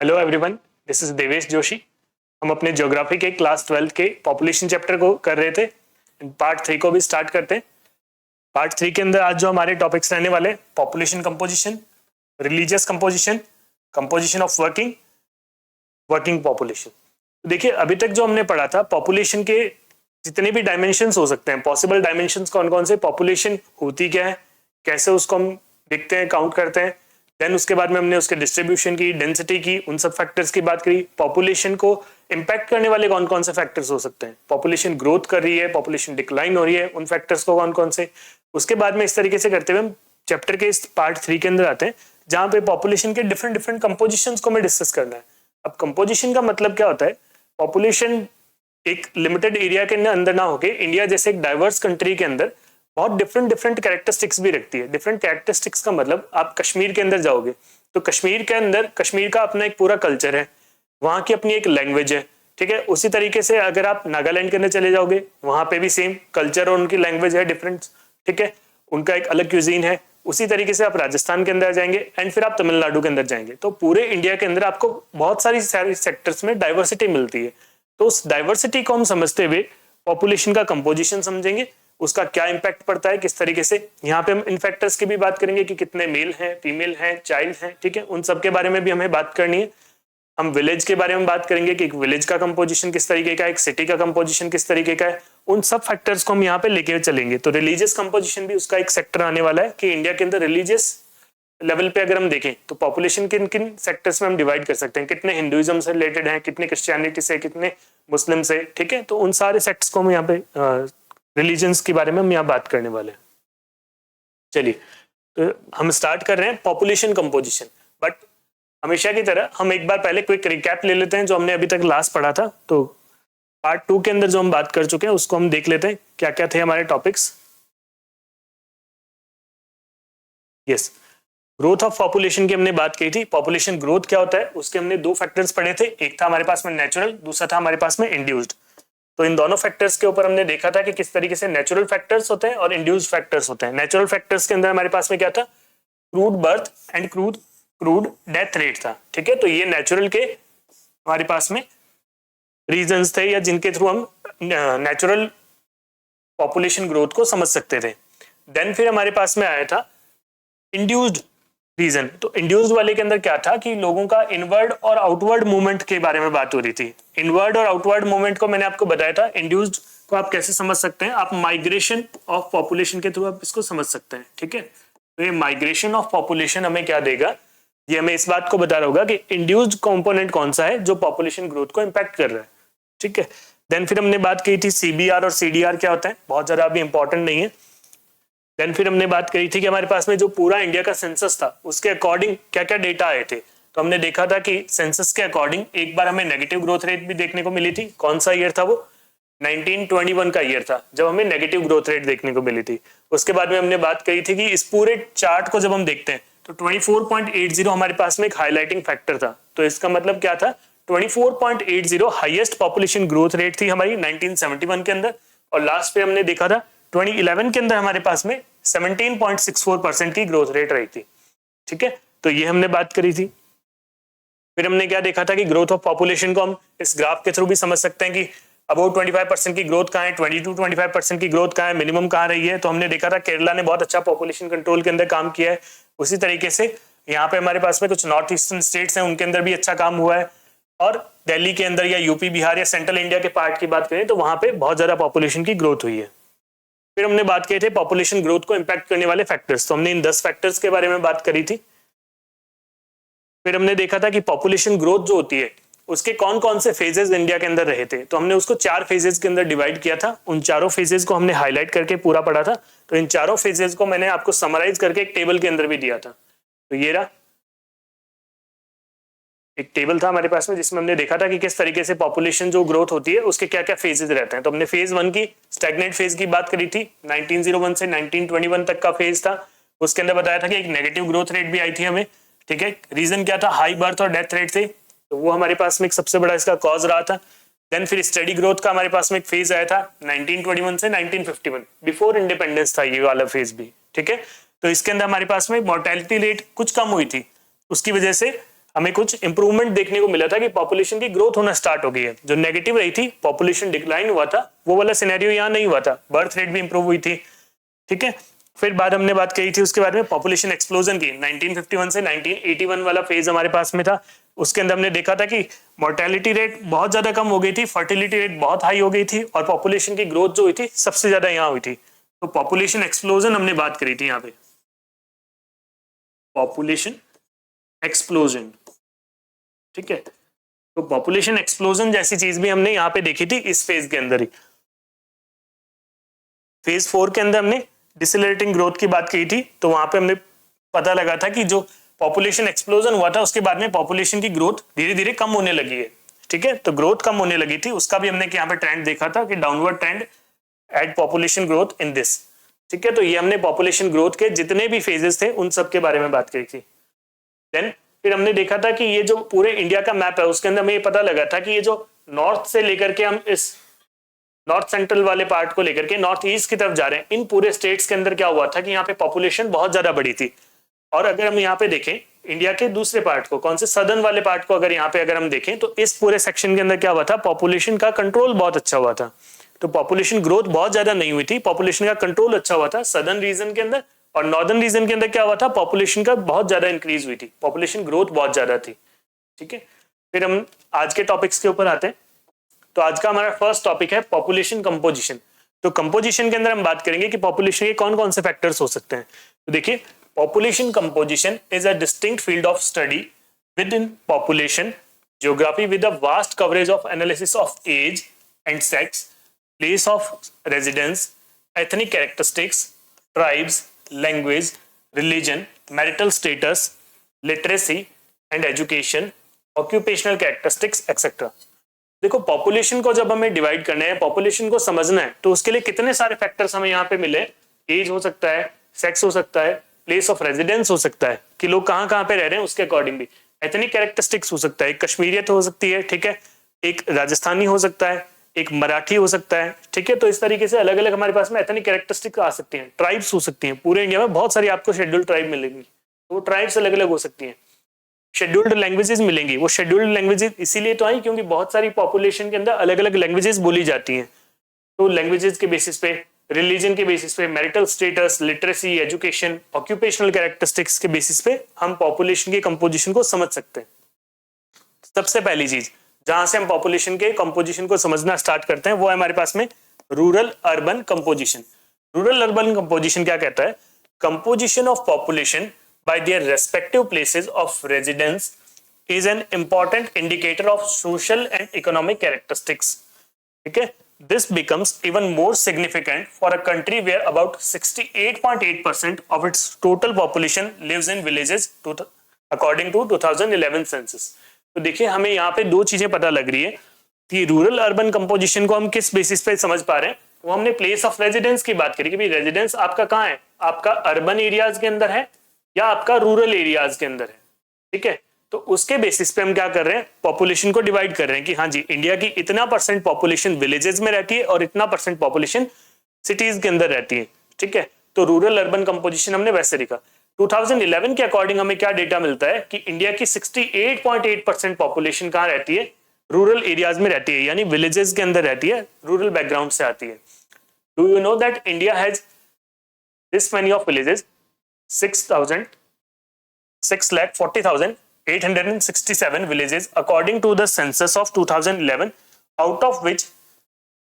Hello everyone, this is Devesh Joshi. हम अपने geography के क्लास 12 के पॉपुलेशन चैप्टर को कर रहे थे। पार्ट 3 को भी स्टार्ट करते हैं। पार्ट 3 के अंदर आज जो हमारे टॉपिक्स रहने वाले, population composition, religious composition, composition of working, working population. तो देखिए, अभी तक जो हमने पढ़ा था, पॉपुलेशन के जितने भी डायमेंशंस हो सकते हैं, पॉसिबल डायमेंशंस कौन कौन से, पॉपुलेशन होती क्या है, कैसे उसको हम देखते हैं, काउंट करते हैं। देन उसके बाद में हमने उसके डिस्ट्रीब्यूशन की, डेंसिटी की, उन सब फैक्टर्स की बात करी। पॉपुलेशन को इंपैक्ट करने वाले कौन कौन से फैक्टर्स हो सकते हैं, पॉपुलेशन ग्रोथ कर रही है, पॉपुलेशन डिक्लाइन हो रही है, उन फैक्टर्स को कौन कौन से। उसके बाद में इस तरीके से करते हुए हम चैप्टर के इस पार्ट 3 के अंदर आते हैं, जहां पे पॉपुलेशन के डिफरेंट डिफरेंट कंपोजिशंस को हमें डिस्कस करना है। अब कंपोजिशन का मतलब क्या होता है, पॉपुलेशन एक लिमिटेड एरिया के अंदर ना होके इंडिया जैसे एक डाइवर्स कंट्री के अंदर बहुत डिफरेंट डिफरेंट कैरेक्टरिस्टिक्स भी रखती है। डिफरेंट कैरेक्टरिस्टिक्स का मतलब, आप कश्मीर के अंदर जाओगे तो कश्मीर के अंदर कश्मीर का अपना एक पूरा कल्चर है, वहां की अपनी एक लैंग्वेज है, ठीक है। उसी तरीके से अगर आप नागालैंड के अंदर चले जाओगे, वहां पे भी सेम कल्चर और उनकी लैंग्वेज है डिफरेंट, ठीक है, उनका एक अलग क्यूजीन है। उसी तरीके से आप राजस्थान के अंदर जाएंगे एंड फिर आप तमिलनाडु के अंदर जाएंगे, तो पूरे इंडिया के अंदर आपको बहुत सारी सेक्टर्स में डाइवर्सिटी मिलती है। तो उस डाइवर्सिटी को हम समझते हुए पॉपुलेशन का कंपोजिशन समझेंगे, उसका क्या इंपैक्ट पड़ता है, किस तरीके से। यहाँ पे हम इन फैक्टर्स की भी बात करेंगे कि कितने मेल हैं, फीमेल हैं, चाइल्ड हैं, ठीक है, उन सब के बारे में भी हमें बात करनी है। हम विलेज के बारे में बात करेंगे कि एक विलेज का कंपोजिशन किस तरीके का है, एक सिटी का कंपोजिशन किस तरीके का है। उन सब फैक्टर्स को हम यहाँ पे लेके चलेंगे। तो रिलीजियस कंपोजिशन भी उसका एक सेक्टर आने वाला है कि इंडिया के अंदर रिलीजियस लेवल पे अगर हम देखें तो पॉपुलेशन किन किन सेक्टर्स में हम डिवाइड कर सकते हैं, कितने हिंदुइज्म से रिलेटेड हैं, कितने क्रिश्चियनिटी से, कितने मुस्लिम से, ठीक है। तो उन सारे सेक्ट्स को हम यहाँ पे रिलीजन्स के बारे में हम यहाँ बात करने वाले हैं। चलिए, तो हम स्टार्ट कर रहे हैं पॉपुलेशन कंपोजिशन। बट हमेशा की तरह हम एक बार पहले क्विक रिकैप ले लेते हैं जो हमने अभी तक लास्ट पढ़ा था। तो पार्ट 2 के अंदर जो हम बात कर चुके हैं उसको हम देख लेते हैं, क्या क्या थे हमारे topics. Yes, growth of population की हमने बात की थी। पॉपुलेशन ग्रोथ क्या होता है, उसके हमने दो फैक्टर्स पढ़े थे, एक था हमारे पास में नेचुरल, दूसरा था हमारे पास में इंड्यूस्ड। तो इन दोनों फैक्टर्स के ऊपर हमने देखा था कि किस तरीके से नेचुरल फैक्टर्स होते हैं और इंड्यूस्ड फैक्टर्स होते हैं। नेचुरल फैक्टर्स के अंदर हमारे पास में क्या था, crude birth and crude death rate था, ठीक है। तो ये नेचुरल के हमारे पास में रीजंस थे, या जिनके थ्रू हम नेचुरल पॉपुलेशन ग्रोथ को समझ सकते थे। देन फिर हमारे पास में आया था इंड्यूस्ड रीजन। तो इंड्यूस्ड वाले के अंदर क्या था कि लोगों का इनवर्ड और आउटवर्ड मूवमेंट के बारे में बात हो रही थी। इनवर्ड और आउटवर्ड मूवमेंट को मैंने आपको बताया था। इंड्यूस्ड को आप कैसे समझ सकते हैं, आप माइग्रेशन ऑफ पॉपुलेशन के थ्रू आप इसको समझ सकते हैं, ठीक है। तो ये माइग्रेशन ऑफ पॉपुलेशन हमें क्या देगा, ये हमें इस बात को बता रहा होगा कि इंड्यूस्ड कंपोनेंट कौन सा है जो पॉपुलेशन ग्रोथ को इंपैक्ट कर रहा है, ठीक है। देन फिर हमने बात की थी सीबीआर और सीडीआर क्या होता है, बहुत ज्यादा अभी इंपॉर्टेंट नहीं है। देन फिर हमने बात करी थी कि हमारे पास में जो पूरा इंडिया का सेंसस था उसके अकॉर्डिंग क्या क्या डेटा आए थे। तो हमने देखा था कि सेंसस के अकॉर्डिंग एक बार हमें नेगेटिव ग्रोथ रेट भी देखने को मिली थी। कौन सा ईयर था वो, 1921 का ईयर था जब हमें नेगेटिव ग्रोथ रेट देखने को मिली थी। उसके बाद में हमने बात करी थी कि इस पूरे चार्ट को जब हम देखते हैं तो 24.80 हमारे पास में एक हाईलाइटिंग फैक्टर था। तो इसका मतलब क्या था, 24.80 हाईएस्ट पॉपुलेशन ग्रोथ रेट थी हमारी 1971 के अंदर। और लास्ट पे हमने देखा था 2011 के अंदर हमारे पास में 17.64% की ग्रोथ रेट रही थी, ठीक है। तो ये हमने बात करी थी। फिर हमने क्या देखा था कि ग्रोथ ऑफ पॉपुलेशन को हम इस ग्राफ के थ्रू भी समझ सकते हैं कि अबाउट 25% की ग्रोथ कहाँ है, 22-25% की ग्रोथ कहाँ है, मिनिमम कहाँ रही है। तो हमने देखा था केरला ने बहुत अच्छा पॉपुलेशन कंट्रोल के अंदर काम किया है। उसी तरीके से यहाँ पे हमारे पास में कुछ नॉर्थ ईस्टर्न स्टेट्स हैं, उनके अंदर भी अच्छा काम हुआ है। और दिल्ली के अंदर या यूपी, बिहार या सेंट्रल इंडिया के पार्ट की बात करें तो वहां पे बहुत ज्यादा पॉपुलेशन की ग्रोथ हुई है। फिर हमने बात की थी पॉपुलेशन ग्रोथ को इंपैक्ट करने वाले फैक्टर्स। तो हमने इन 10 फैक्टर्स के बारे में बात करी थी। फिर हमने देखा था कि पॉपुलेशन ग्रोथ जो होती है उसके कौन कौन से फेजेस इंडिया के अंदर रहे थे। तो हमने उसको 4 फेजेस के अंदर डिवाइड किया था। उन चारों फेजेस को हमने हाईलाइट करके पूरा पढ़ा था। तो इन चारों फेजेस को मैंने आपको समराइज करके एक टेबल के अंदर भी दिया था। तो ये रहा एक टेबल था हमारे पास में जिसमें हमने देखा था कि किस तरीके से पॉपुलेशन जो ग्रोथ होती है उसके क्या क्या फेजेस रहते हैं। तो हमने फेज 1 की स्टैग्नेंट फेज की बात करी थी, 1901 से 1921 तक का फेज था। उसके अंदर बताया था कि एक नेगेटिव ग्रोथ रेट भी आई थी हमें, ठीक है। रीजन क्या था, हाई बर्थ और डेथ रेट थे, तो वो हमारे पास में एक सबसे बड़ा इसका कॉज रहा था। देन फिर स्टडी ग्रोथ का हमारे पास में एक फेज आया था 1921 से 1951, बिफोर इंडिपेंडेंस था ये वाला फेज भी, ठीक है। तो इसके अंदर हमारे पास में मोर्टेलिटी रेट कुछ कम हुई थी, उसकी वजह से हमें कुछ इंप्रूवमेंट देखने को मिला था कि पॉपुलेशन की ग्रोथ होना स्टार्ट हो गई है। जो नेगेटिव रही थी, पॉपुलेशन डिक्लाइन हुआ था, वो वाला सिनेरियो यहाँ नहीं हुआ था, बर्थ रेट भी इंप्रूव हुई थी। ठीक है, फिर बाद हमने बात कही थी उसके बारे में पॉपुलेशन एक्सप्लोजन की। 1951 से 1981 वाला फेज हमारे पास में था। उसके अंदर हमने देखा था कि मोर्टेलिटी रेट बहुत ज्यादा कम हो गई थी, फर्टिलिटी रेट बहुत हाई हो गई थी, और पॉपुलेशन की ग्रोथ जो हुई थी सबसे ज्यादा यहाँ हुई थी। तो पॉपुलेशन एक्सप्लोजन हमने बात करी थी यहाँ पे, पॉपुलेशन एक्सप्लोजन। ठीक है, तो पॉपुलेशन एक्सप्लोजन जैसी चीज भी हमने यहाँ पे देखी थी इस फेज के अंदर ही। फेज 4 के अंदर हमने डिसेलरेटिंग ग्रोथ की बात की थी, तो वहां पे हमने पता लगा था कि जो पॉपुलेशन एक्सप्लोजन हुआ था उसके बाद में पॉपुलेशन की ग्रोथ धीरे धीरे कम होने लगी है। ठीक है, तो ग्रोथ कम होने लगी थी, उसका भी हमने यहाँ पे ट्रेंड देखा था कि downward trend at population growth in this. ठीक है, तो ये हमने पॉपुलेशन ग्रोथ के जितने भी फेजेस थे उन सब के बारे में बात करी थी। देन फिर हमने देखा था कि ये जो पूरे इंडिया का मैप है उसके अंदर हमें ये पता लगा था कि ये जो नॉर्थ से लेकर के हम इस नॉर्थ सेंट्रल वाले पार्ट को लेकर के नॉर्थ ईस्ट की तरफ जा रहे हैं, इन पूरे स्टेट्स के अंदर क्या हुआ था कि यहाँ पे पॉपुलेशन बहुत ज्यादा बढ़ी थी। और अगर हम यहाँ पे देखें इंडिया के दूसरे पार्ट को, कौन से सदर्न वाले पार्ट को अगर यहाँ पे अगर हम देखें, तो इस पूरे सेक्शन के अंदर क्या हुआ था, पॉपुलेशन का कंट्रोल बहुत अच्छा हुआ था। तो पॉपुलेशन ग्रोथ बहुत ज्यादा नहीं हुई थी, पॉपुलेशन का कंट्रोल अच्छा हुआ था सदर्न रीजन के अंदर। और नॉर्दर्न रीजन के अंदर क्या हुआ था, पॉपुलेशन का बहुत ज्यादा इंक्रीज हुई थी, पॉपुलेशन ग्रोथ बहुत ज्यादा थी। ठीक है, फिर हम आज के टॉपिक्स के ऊपर आते हैं। तो आज का हमारा फर्स्ट टॉपिक है पॉपुलेशन कंपोजिशन। तो कंपोजिशन के अंदर हम बात करेंगे कि पॉपुलेशन के कौन कौन से फैक्टर्स हो सकते हैं। तो देखिए, population composition is a distinct field of study with in population geography with a vast coverage of analysis of age and sex, place of residence, ethnic characteristics, tribes, language, religion, marital status, literacy and education, occupational characteristics, etc. देखो, population को जब हमें divide करना है, population को समझना है, तो उसके लिए कितने सारे फैक्टर्स हमें यहाँ पे मिले। एज हो सकता है, सेक्स हो सकता है, प्लेस ऑफ रेजिडेंस हो सकता है कि लोग कहाँ कहाँ पे रह रहे हैं उसके अकॉर्डिंग भी, एथनिक कैरेक्टरिस्टिक्स हो सकता है, एक कश्मीरियत हो सकती है, ठीक है, एक राजस्थानी हो सकता है, एक मराठी हो सकता है। ठीक है, तो इस तरीके से अलग अलग हमारे पास में एथनिक कैरेक्टरिस्टिक्स आ सकती हैं। ट्राइब्स हो सकती हैं, पूरे इंडिया में बहुत सारी आपको शेड्यूल्ड ट्राइब मिलेंगी, तो वो ट्राइब्स अलग अलग हो सकती हैं। शेड्यूल्ड लैंग्वेजेस मिलेंगी, वो शेड्यूल्ड लैंग्वेजेस इसीलिए तो आई क्योंकि बहुत सारी पॉपुलेशन के अंदर अलग अलग लैंग्वेजेस बोली जाती हैं। तो लैंग्वेजेस के बेसिस पे, रिलीजन के बेसिस पे, marital status, literacy, education, occupational characteristics के बेसिस पे हम पॉपुलेशन के कंपोजिशन को समझ सकते हैं। सबसे पहली चीज जहां से हम पॉपुलेशन के कंपोजिशन को समझना स्टार्ट करते हैं वो है हमारे पास में rural urban composition. Rural urban composition क्या कहता है, composition of population by their respective places of residence is an important indicator of social and economic characteristics. ठीक है, this becomes even more significant for a country where about 68.8% of its total population lives in villages according to 2011 census. तो देखिए, हमें यहाँ पे दो चीजें पता लग रही है कि रूरल अर्बन कंपोजिशन को हम किस बेसिस पे समझ पा रहे हैं। वो हमने प्लेस ऑफ रेजिडेंस की बात करी कि भाई रेजिडेंस आपका कहाँ है, आपका अर्बन एरियाज के अंदर है या आपका रूरल एरियाज के अंदर है। ठीक है, तो उसके बेसिस पे हम क्या कर रहे हैं, पॉपुलेशन को डिवाइड कर रहे हैं कि हाँ जी, इंडिया की इतना % पॉपुलेशन विलेजेस में रहती है और इतना % पॉपुलेशन सिटीज के अंदर रहती है। ठीक है, तो रूरल अर्बन कंपोजिशन हमने वैसे लिखा। 2011 के अकॉर्डिंग हमें क्या डेटा मिलता है कि इंडिया की 68.8% पॉपुलेशन कहाँ रहती है, रूरल एरियाज में रहती है, यानी विलेजेस के अंदर रहती है, रूरल बैकग्राउंड से आती है। Do you know that India has this many of villages, 6,40,867 villages according to the census of 2011, out of which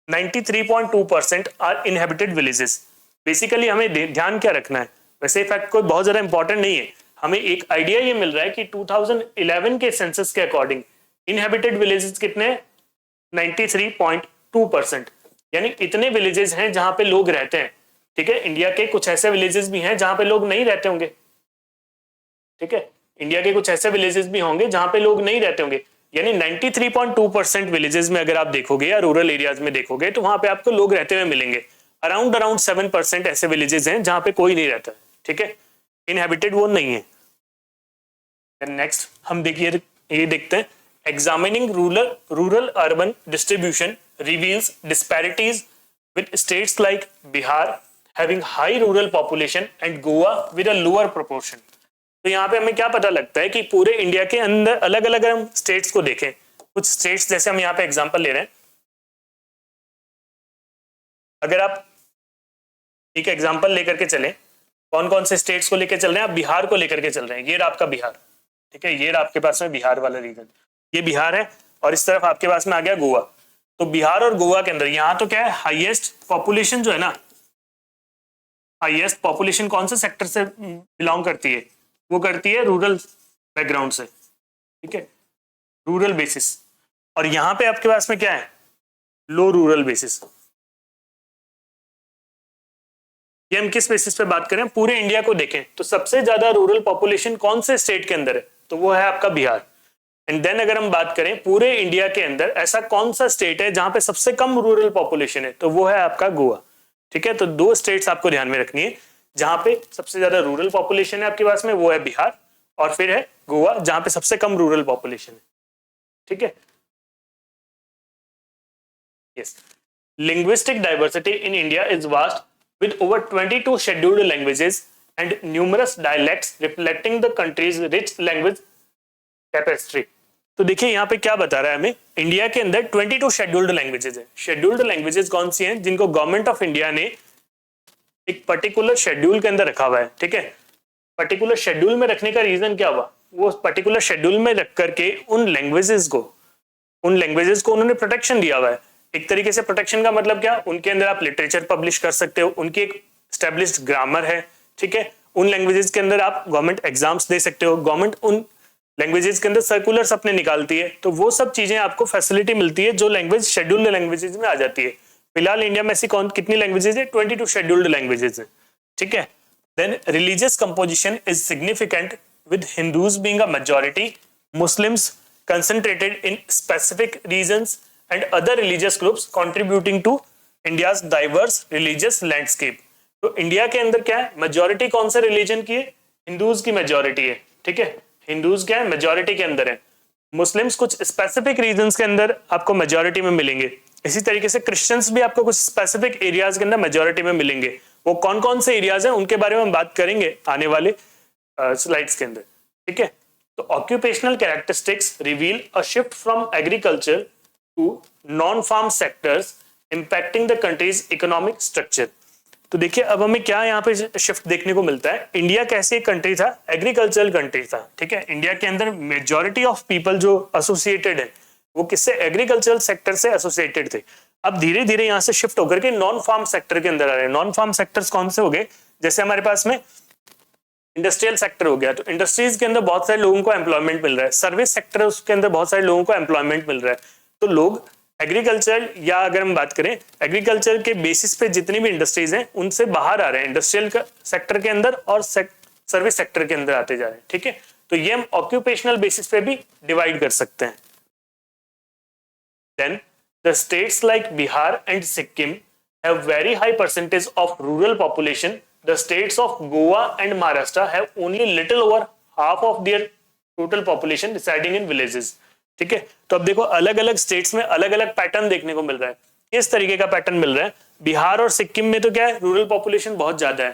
93.2% are inhabited villages. Basically हमें ध्यान क्या रखना है, वैसे फैक्ट कोई बहुत ज्यादा इंपॉर्टेंट नहीं है, हमें एक आइडिया ये मिल रहा है कि 2011 के सेंसस के अकॉर्डिंग इनहेबिटेड विलेजेस कितने, 93.2%, यानी इतने विलेजेस हैं जहां पे लोग रहते हैं। ठीक है, इंडिया के कुछ ऐसे विलेजेस भी हैं जहां पे लोग नहीं रहते होंगे। ठीक है, इंडिया के कुछ ऐसे विलेजेस भी होंगे जहां पे लोग नहीं रहते होंगे, यानी 93.2% विलेजेस में अगर आप देखोगे या रूरल एरियाज में देखोगे तो वहां पे आपको लोग रहते हुए मिलेंगे। अराउंड 7% ऐसे विलेजेस हैं जहां पे कोई नहीं रहता है। ठीक है, इनहेबिटेड वो नहीं है। नेक्स्ट हम देखिए, ये देखते हैं, examining rural urban distribution reveals disparities with states like Bihar having high rural population and Goa with a lower proportion. तो यहाँ पे हमें क्या पता लगता है कि पूरे इंडिया के अंदर अलग अलग हम स्टेट्स को देखें, कुछ स्टेट्स जैसे हम यहाँ पे एग्जांपल ले रहे हैं, अगर आप एक एग्जांपल लेकर के चले, कौन कौन से स्टेट्स को लेकर चल रहे हैं, आप बिहार को लेकर के चल रहे हैं, ये रहा आपका बिहार, ठीक है, ये रहा आपके पास में बिहार वाला रीजन, ये बिहार है, और इस तरफ आपके पास में आ गया गोवा। तो बिहार और गोवा के अंदर यहाँ तो क्या है, हाईएस्ट पॉपुलेशन जो है ना, हाईएस्ट पॉपुलेशन कौन से सेक्टर से बिलोंग करती है, वो करती है रूरल बैकग्राउंड से, ठीक है, रूरल बेसिस। और यहाँ पे आपके पास में क्या है, लो रूरल बेसिस। ये हम किस बेसिस पे बात करें, पूरे इंडिया को देखें तो सबसे ज्यादा रूरल पॉपुलेशन कौन से स्टेट के अंदर है, तो वो है आपका बिहार। एंड देन अगर हम बात करें पूरे इंडिया के अंदर ऐसा कौन सा स्टेट है जहां पे सबसे कम रूरल पॉपुलेशन है, तो वो है आपका गोवा, ठीक है। तो दो स्टेट्स आपको ध्यान में रखनी है, जहां पे सबसे ज्यादा रूरल पॉपुलेशन है आपके पास में, वो है बिहार, और फिर है गोवा जहां पे सबसे कम रूरल पॉपुलेशन है, ठीक है। Yes, linguistic diversity in India is vast with over 22 scheduled languages and numerous dialects reflecting the country's rich language tapestry। तो देखिए यहाँ पे क्या बता रहा है हमें, इंडिया के अंदर 22 शेड्यूल्ड लैंग्वेजेस है। शेड्यूल्ड लैंग्वेजेस कौन सी हैं, जिनको गवर्नमेंट ऑफ इंडिया ने एक पर्टिकुलर शेड्यूल के अंदर रखा हुआ है, ठीक है। पर्टिकुलर शेड्यूल में रखने का रीजन क्या हुआ, वो पर्टिकुलर शेड्यूल में रख करके उन लैंग्वेजेस को उन्होंने प्रोटेक्शन दिया हुआ है। एक तरीके से प्रोटेक्शन का मतलब क्या, उनके अंदर आप लिटरेचर पब्लिश कर सकते हो, उनकी एक एस्टेब्लिश्ड ग्रामर है, ठीक है। उन लैंग्वेजेस के अंदर आप गवर्नमेंट एग्जाम्स दे सकते हो, गवर्नमेंट उन लैंग्वेजेस के अंदर सर्कुलर्स अपने निकालती है, तो वो सब चीजें आपको फैसिलिटी मिलती है जो लैंग्वेज शेड्यूल्ड लैंग्वेजेस में आ जाती है। फिलहाल इंडिया में ऐसी कितनी लैंग्वेजेस है, 22 शेड्यूल्ड लैंग्वेजेस है, ठीक है। Then religious composition is significant with Hindus being a majority, Muslims concentrated in specific regions and other religious groups contributing to India's diverse religious landscape। तो इंडिया के अंदर क्या है, मेजॉरिटी कौन से रिलीजन की है, हिंदूज की मेजॉरिटी है, ठीक है। हिंदूज क्या है, मेजॉरिटी के अंदर है। मुस्लिम्स कुछ स्पेसिफिक रीजन्स के अंदर आपको मेजॉरिटी में मिलेंगे। इसी तरीके से क्रिश्चियंस भी आपको कुछ स्पेसिफिक एरियाज के अंदर मेजॉरिटी में मिलेंगे। वो कौन कौन से एरियाज हैं उनके बारे में हम बात करेंगे आने वाले स्लाइड्स के अंदर, ठीक है। तो occupational characteristics reveal a shift from agriculture to non-farm sectors impacting the country's economic structure। तो देखिए अब हमें क्या यहाँ पे शिफ्ट देखने को मिलता है। इंडिया कैसे एक कंट्री था, एग्रीकल्चरल कंट्री था, ठीक है। इंडिया के अंदर मेजॉरिटी ऑफ पीपल जो एसोसिएटेड है वो किससे, एग्रीकल्चरल सेक्टर से एसोसिएटेड थे। अब धीरे धीरे यहाँ से शिफ्ट होकर के नॉन फार्म सेक्टर के अंदर आ रहे हैं। नॉन फार्म सेक्टर्स कौन से हो गए, जैसे हमारे पास में इंडस्ट्रियल सेक्टर हो गया, तो इंडस्ट्रीज के अंदर बहुत सारे लोगों को एम्प्लॉयमेंट मिल रहा है। सर्विस सेक्टर उसके अंदर बहुत सारे लोगों को एम्प्लॉयमेंट मिल रहा है। तो लोग एग्रीकल्चर, या अगर हम बात करें एग्रीकल्चर के बेसिस पे जितनी भी इंडस्ट्रीज हैं उनसे बाहर आ रहे हैं, इंडस्ट्रियल सेक्टर के अंदर और सर्विस सेक्टर के अंदर आते जा रहे हैं, ठीक है। तो ये हम ऑक्यूपेशनल बेसिस पे भी डिवाइड कर सकते हैं। Then the states like Bihar and Sikkim have very high percentage of rural population. The states of Goa and Maharashtra have only little over half of their total population residing in villages। ठीक है, तो अब देखो अलग अलग स्टेट्स में अलग अलग पैटर्न देखने को मिल रहा है। किस तरीके का पैटर्न मिल रहा है, बिहार और सिक्किम में तो क्या है, रूरल पॉपुलेशन बहुत ज्यादा है।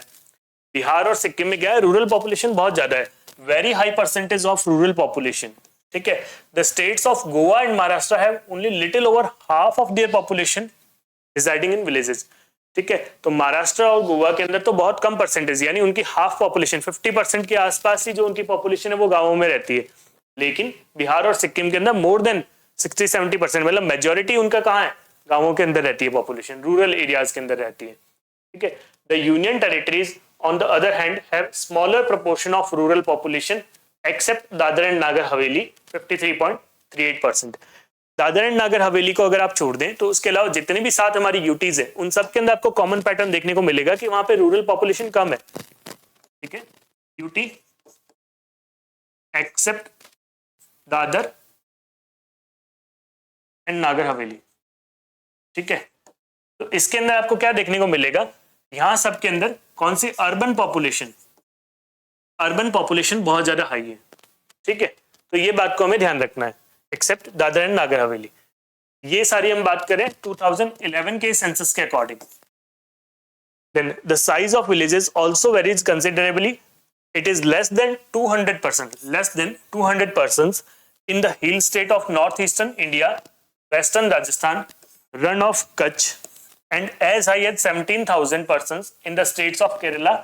बिहार और सिक्किम में क्या है, रूरल पॉपुलेशन बहुत ज्यादा है, very high percentage of rural population, ठीक है। The states of Goa and Maharashtra have only little over half of their population residing in villages, ठीक है। तो महाराष्ट्र और गोवा के अंदर तो बहुत कम परसेंटेज, यानी उनकी हाफ पॉपुलेशन 50% के आसपास ही जो उनकी पॉपुलेशन है वो गांवों में रहती है। लेकिन बिहार और सिक्किम के अंदर मोर देन 60-70%, मतलब मेजोरिटी उनका कहाँ है, गांवों के अंदर रहती है पॉपुलेशन, रूरल एरियाज के अंदर रहती है, ठीक है। The union territories on the other hand have smaller proportion of rural population except Dadra and Nagar Haveli 53.38%। Dadar and Nagar हवेली को अगर आप छोड़ दें तो उसके अलावा जितने भी साथ हमारी यूटीज है उन सब के अंदर आपको कॉमन पैटर्न देखने को मिलेगा कि वहां पे रूरल पॉपुलेशन कम है, ठीक है। UT accept Dadra and Nagar हवेली, ठीक है। तो इसके अंदर आपको क्या देखने को मिलेगा, यहां सब के अंदर कौन सी अर्बन पॉपुलेशन बहुत ज्यादा हाई है, ठीक है। तो ये बात को हमें ध्यान रखना है, एक्सेप्ट दादर एंड नागर हवेली। ये सारी हम बात करें 2011 के सेंसस के according. Then the size of villages also varies considerably it is less than 200 persons in the hill state of northeastern India, western Rajasthan, run of Kutch, and as high as 17,000 persons in the states of Kerala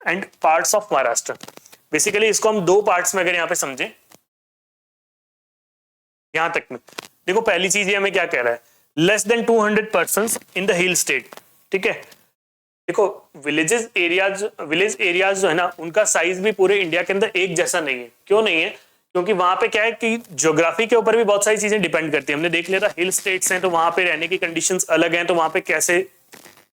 and parts of Maharashtra. Basically इसको हम दो parts में अगर यहाँ पे समझें, यहां तक में देखो पहली चीज ये हमें क्या कह रहा है, less than 200 persons in the hill state, ठीक है। देखो विलेज एरियाज जो है ना, उनका साइज भी पूरे इंडिया के अंदर एक जैसा नहीं है। क्यों नहीं है? क्योंकि वहां पे क्या है कि ज्योग्राफी के ऊपर भी बहुत सारी चीजें डिपेंड करती है। हमने देख लिया था हिल स्टेट्स हैं तो वहां पे रहने की कंडीशंस अलग हैं, तो वहां पे कैसे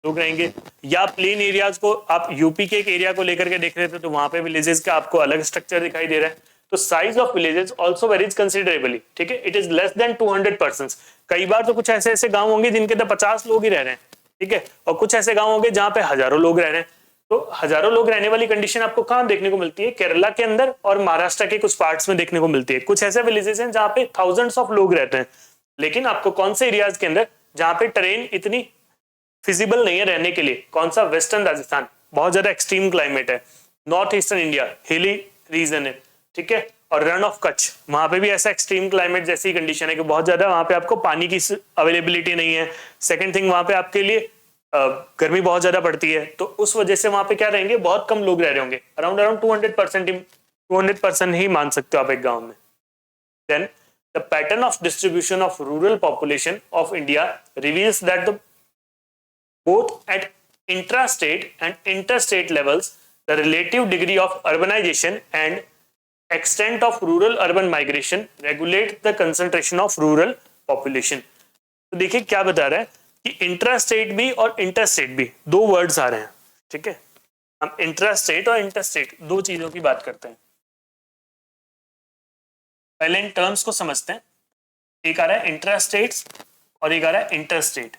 लोग रहेंगे, या प्लेन एरियाज को आप यूपी के एक एरिया को लेकर के देख रहे थे तो वहां पे विलेजेस का आपको अलग स्ट्रक्चर दिखाई दे रहा है। तो size of villages also varies considerably, ठीक है। It is less than 200 persons. कई बार तो कुछ ऐसे ऐसे गांव होंगे जिनके अंदर 50 लोग ही रह रहे हैं, ठीक है, और कुछ ऐसे गांव होंगे जहां पे हजारों लोग रह रहे हैं। तो हजारों लोग रहने वाली कंडीशन आपको कहां देखने को मिलती है? केरला के अंदर और महाराष्ट्र के कुछ पार्ट्स में देखने को मिलती है। कुछ ऐसे विलेजेस हैं जहां पे थाउजेंड्स ऑफ लोग रहते हैं, लेकिन आपको कौन से एरियाज के अंदर जहां पे टेरेन इतनी फिजिबल नहीं है रहने के लिए? कौन सा? वेस्टर्न राजस्थान, बहुत ज्यादा एक्सट्रीम क्लाइमेट है। North eastern India, hilly region है, ठीक है। और रन ऑफ कच्छ, वहां पे भी ऐसा एक्सट्रीम क्लाइमेट जैसी कंडीशन है कि बहुत ज्यादा वहां पे आपको पानी की अवेलेबिलिटी नहीं है। सेकंड थिंग, वहां पे आपके लिए गर्मी बहुत ज्यादा पड़ती है, तो उस वजह से वहां पे क्या रहेंगे, बहुत कम लोग रह रहे होंगे। अराउंड 200% ही मान सकते हो आप एक गांव में। Then the pattern of distribution of rural population of India reveals that the both at intra-state and interstate levels, the relative degree of urbanization and extent of rural-urban migration regulate the concentration of rural population. तो देखिए क्या बता रहा है कि intra-state भी और inter-state भी दो वर्ड्स आ रहे हैं, ठीक है। हम इंट्रा-स्टेट और इंटर-स्टेट दो चीजों की बात करते हैं। पहले इन टर्म्स को समझते हैं। एक आ रहा है इंट्रा-स्टेट्स और एक आ रहा है इंटर-स्टेट।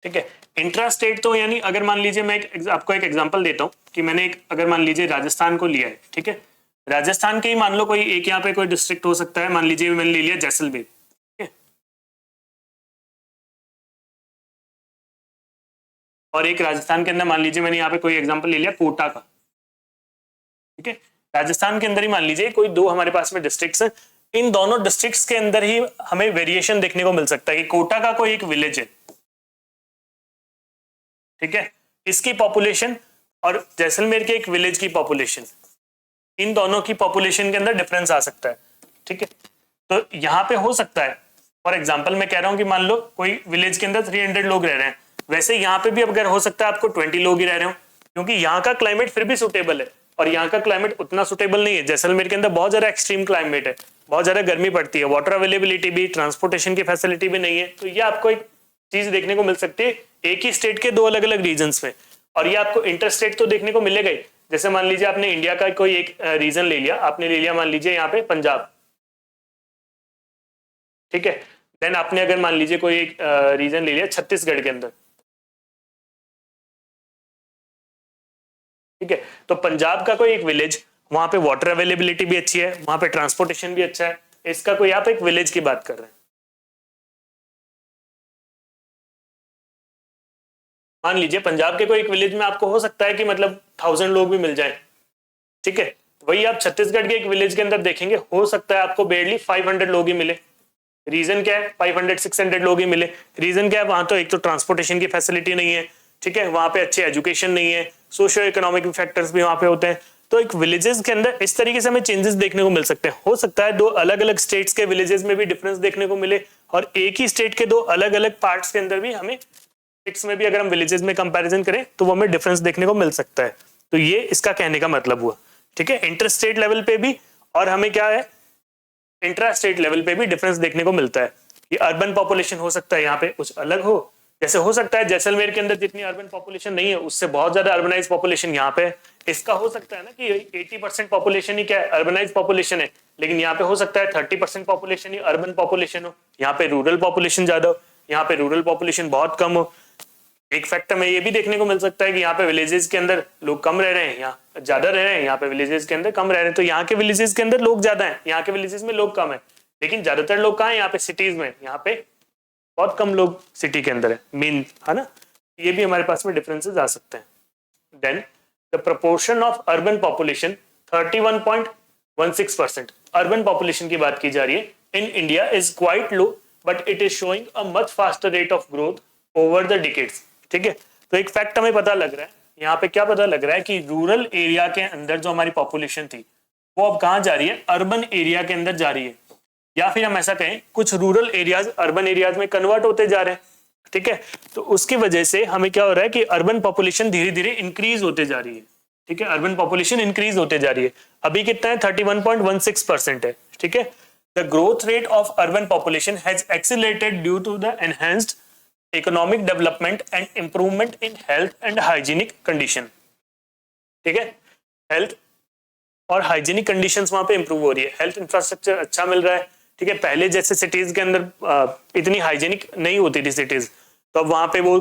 ठीक है, इंट्रा स्टेट तो यानी अगर मान लीजिए मैं आपको एक एग्जांपल देता हूं कि मैंने अगर मान लीजिए राजस्थान को लिया है, ठीक है। राजस्थान के ही मान लो कोई एक यहाँ पे कोई डिस्ट्रिक्ट हो सकता है, मान लीजिए मैंने ले लिया जैसलमेर, ठीक है। और एक राजस्थान के अंदर मान लीजिए मैंने यहाँ पे कोई एग्जाम्पल ले लिया कोटा का, ठीक है। राजस्थान के अंदर ही मान लीजिए कोई दो हमारे पास में डिस्ट्रिक्ट्स हैं। इन दोनों डिस्ट्रिक्ट्स के अंदर ही हमें वेरिएशन देखने को मिल सकता है कि कोटा का कोई एक विलेज है, ठीक है, इसकी पॉपुलेशन और जैसलमेर के एक विलेज की पॉपुलेशन, इन दोनों की पॉपुलेशन के अंदर डिफरेंस आ सकता है, ठीक है। तो यहां पे हो सकता है, फॉर एग्जांपल मैं कह रहा हूं कि मान लो कोई विलेज के अंदर 300 लोग रह रहे हैं, वैसे यहां पे भी अगर हो सकता है आपको 20 लोग ही रह रहे हो, क्योंकि यहाँ का क्लाइमेट फिर भी सुटेबल है और यहाँ का क्लाइमेट उतना सुटेबल नहीं है। जैसलमेर के अंदर बहुत ज्यादा एक्सट्रीम क्लाइमेट है, बहुत ज्यादा गर्मी पड़ती है, वाटर अवेलेबिलिटी भी, ट्रांसपोर्टेशन की फैसिलिटी भी नहीं है। तो ये आपको एक चीज देखने को मिल सकती है एक ही स्टेट के दो अलग अलग रीजन्स में, और ये आपको इंटरस्टेट तो देखने को मिलेगा ही। जैसे मान लीजिए आपने इंडिया का कोई एक रीजन ले लिया, आपने ले लिया मान लीजिए यहाँ पे पंजाब, ठीक है। देन आपने अगर मान लीजिए कोई एक रीजन ले लिया छत्तीसगढ़ के अंदर, ठीक है। तो पंजाब का कोई एक विलेज, वहां पे वाटर अवेलेबिलिटी भी अच्छी है, वहां पे ट्रांसपोर्टेशन भी अच्छा है, इसका कोई आप एक विलेज की बात कर रहे हैं। मान लीजिए पंजाब के कोई एक विलेज में आपको हो सकता है कि मतलब 1000 लोग भी मिल जाए, ठीक है। वही आप छत्तीसगढ़ के एक विलेज के अंदर देखेंगे, हो सकता है आपको बेरली 500 लोग ही मिले। रीजन क्या है? 500-600 लोग ही मिले। रीजन क्या है? वहां तो एक तो ट्रांसपोर्टेशन की फैसिलिटी नहीं है, ठीक है, वहां पे अच्छे एजुकेशन नहीं है, सोशियो इकोनॉमिक फैक्टर्स भी वहां पे होते हैं। तो एक विलेजेस के अंदर इस तरीके से हमें चेंजेस देखने को मिल सकते हैं। हो सकता है दो अलग अलग स्टेट्स के विलेजेस में भी डिफरेंस देखने को मिले, और एक ही स्टेट के दो अलग अलग पार्ट्स के अंदर भी हमें स्टेट्स में भी अगर हम विलेजेस में कंपैरिजन करें तो वो हमें डिफरेंस देखने को मिल सकता है। तो ये इसका कहने का मतलब हुआ, ठीक है। इंटर स्टेट लेवल पे भी और हमें क्या है, इंट्रा स्टेट लेवल पे भी डिफरेंस देखने को मिलता है। ये अर्बन पॉपुलेशन हो सकता है यहाँ पे कुछ अलग हो, जैसे हो सकता है जैसलमेर के अंदर जितनी अर्बन पॉपुलेशन नहीं है उससे बहुत ज्यादा अर्बनाइज पॉपुलेशन यहाँ पे है। इसका हो सकता है ना कि 80% पॉपुलेशन ही क्या है, अर्बनाइज पॉपुलेशन है, लेकिन यहाँ पे हो सकता है 30% पॉपुलेशन ही अर्बन पॉपुलेशन हो, यहाँ पे रूरल पॉपुलेशन ज्यादा हो, यहाँ पे रूरल पॉपुलेशन बहुत कम हो। एक फैक्टर में ये भी देखने को मिल सकता है कि यहाँ पे विलेजेस के अंदर लोग कम रह रहे हैं, यहाँ ज्यादा रह रहे हैं, यहाँ पे विलेजेस के अंदर कम रह रहे हैं। तो यहाँ के विलेजेस के अंदर लोग ज्यादा हैं, यहाँ के विलेजेस में लोग कम है, लेकिन ज्यादातर लोग कहाँ है, यहाँ पे सिटीज में, यहाँ पे बहुत कम लोग सिटी के अंदर है मेन, है ना। ये भी हमारे पास में डिफरेंसेस आ सकते हैं. Then the proportion of urban population 31.16%. Urban population की बात की जा रही है in India is quite low but it is showing a much faster rate of growth over the decades. ठीक है, तो एक फैक्ट हमें पता लग रहा है यहाँ पे. क्या पता लग रहा है कि रूरल एरिया के अंदर जो हमारी पॉपुलेशन थी वो अब कहाँ जा रही है, अर्बन एरिया के अंदर जा रही है. या फिर हम ऐसा कहें कुछ रूरल एरियाज अर्बन एरियाज में कन्वर्ट होते जा रहे हैं. ठीक है, तो उसकी वजह से हमें क्या हो रहा है कि अर्बन पॉपुलेशन धीरे धीरे इंक्रीज होते जा रही है. ठीक है, अर्बन पॉपुलेशन इंक्रीज होते जा रही है. अभी कितना है, 31.16% है. ठीक है, the growth rate of urban population has accelerated due to the enhanced economic development and improvement in health and hygienic condition. ठीक है, हेल्थ और हाइजीनिक कंडीशंस वहां पे इंप्रूव हो रही है, हेल्थ इंफ्रास्ट्रक्चर अच्छा मिल रहा है. ठीक है, पहले जैसे सिटीज के अंदर इतनी हाइजीनिक नहीं होती थी सिटीज, तो अब वहां पे वो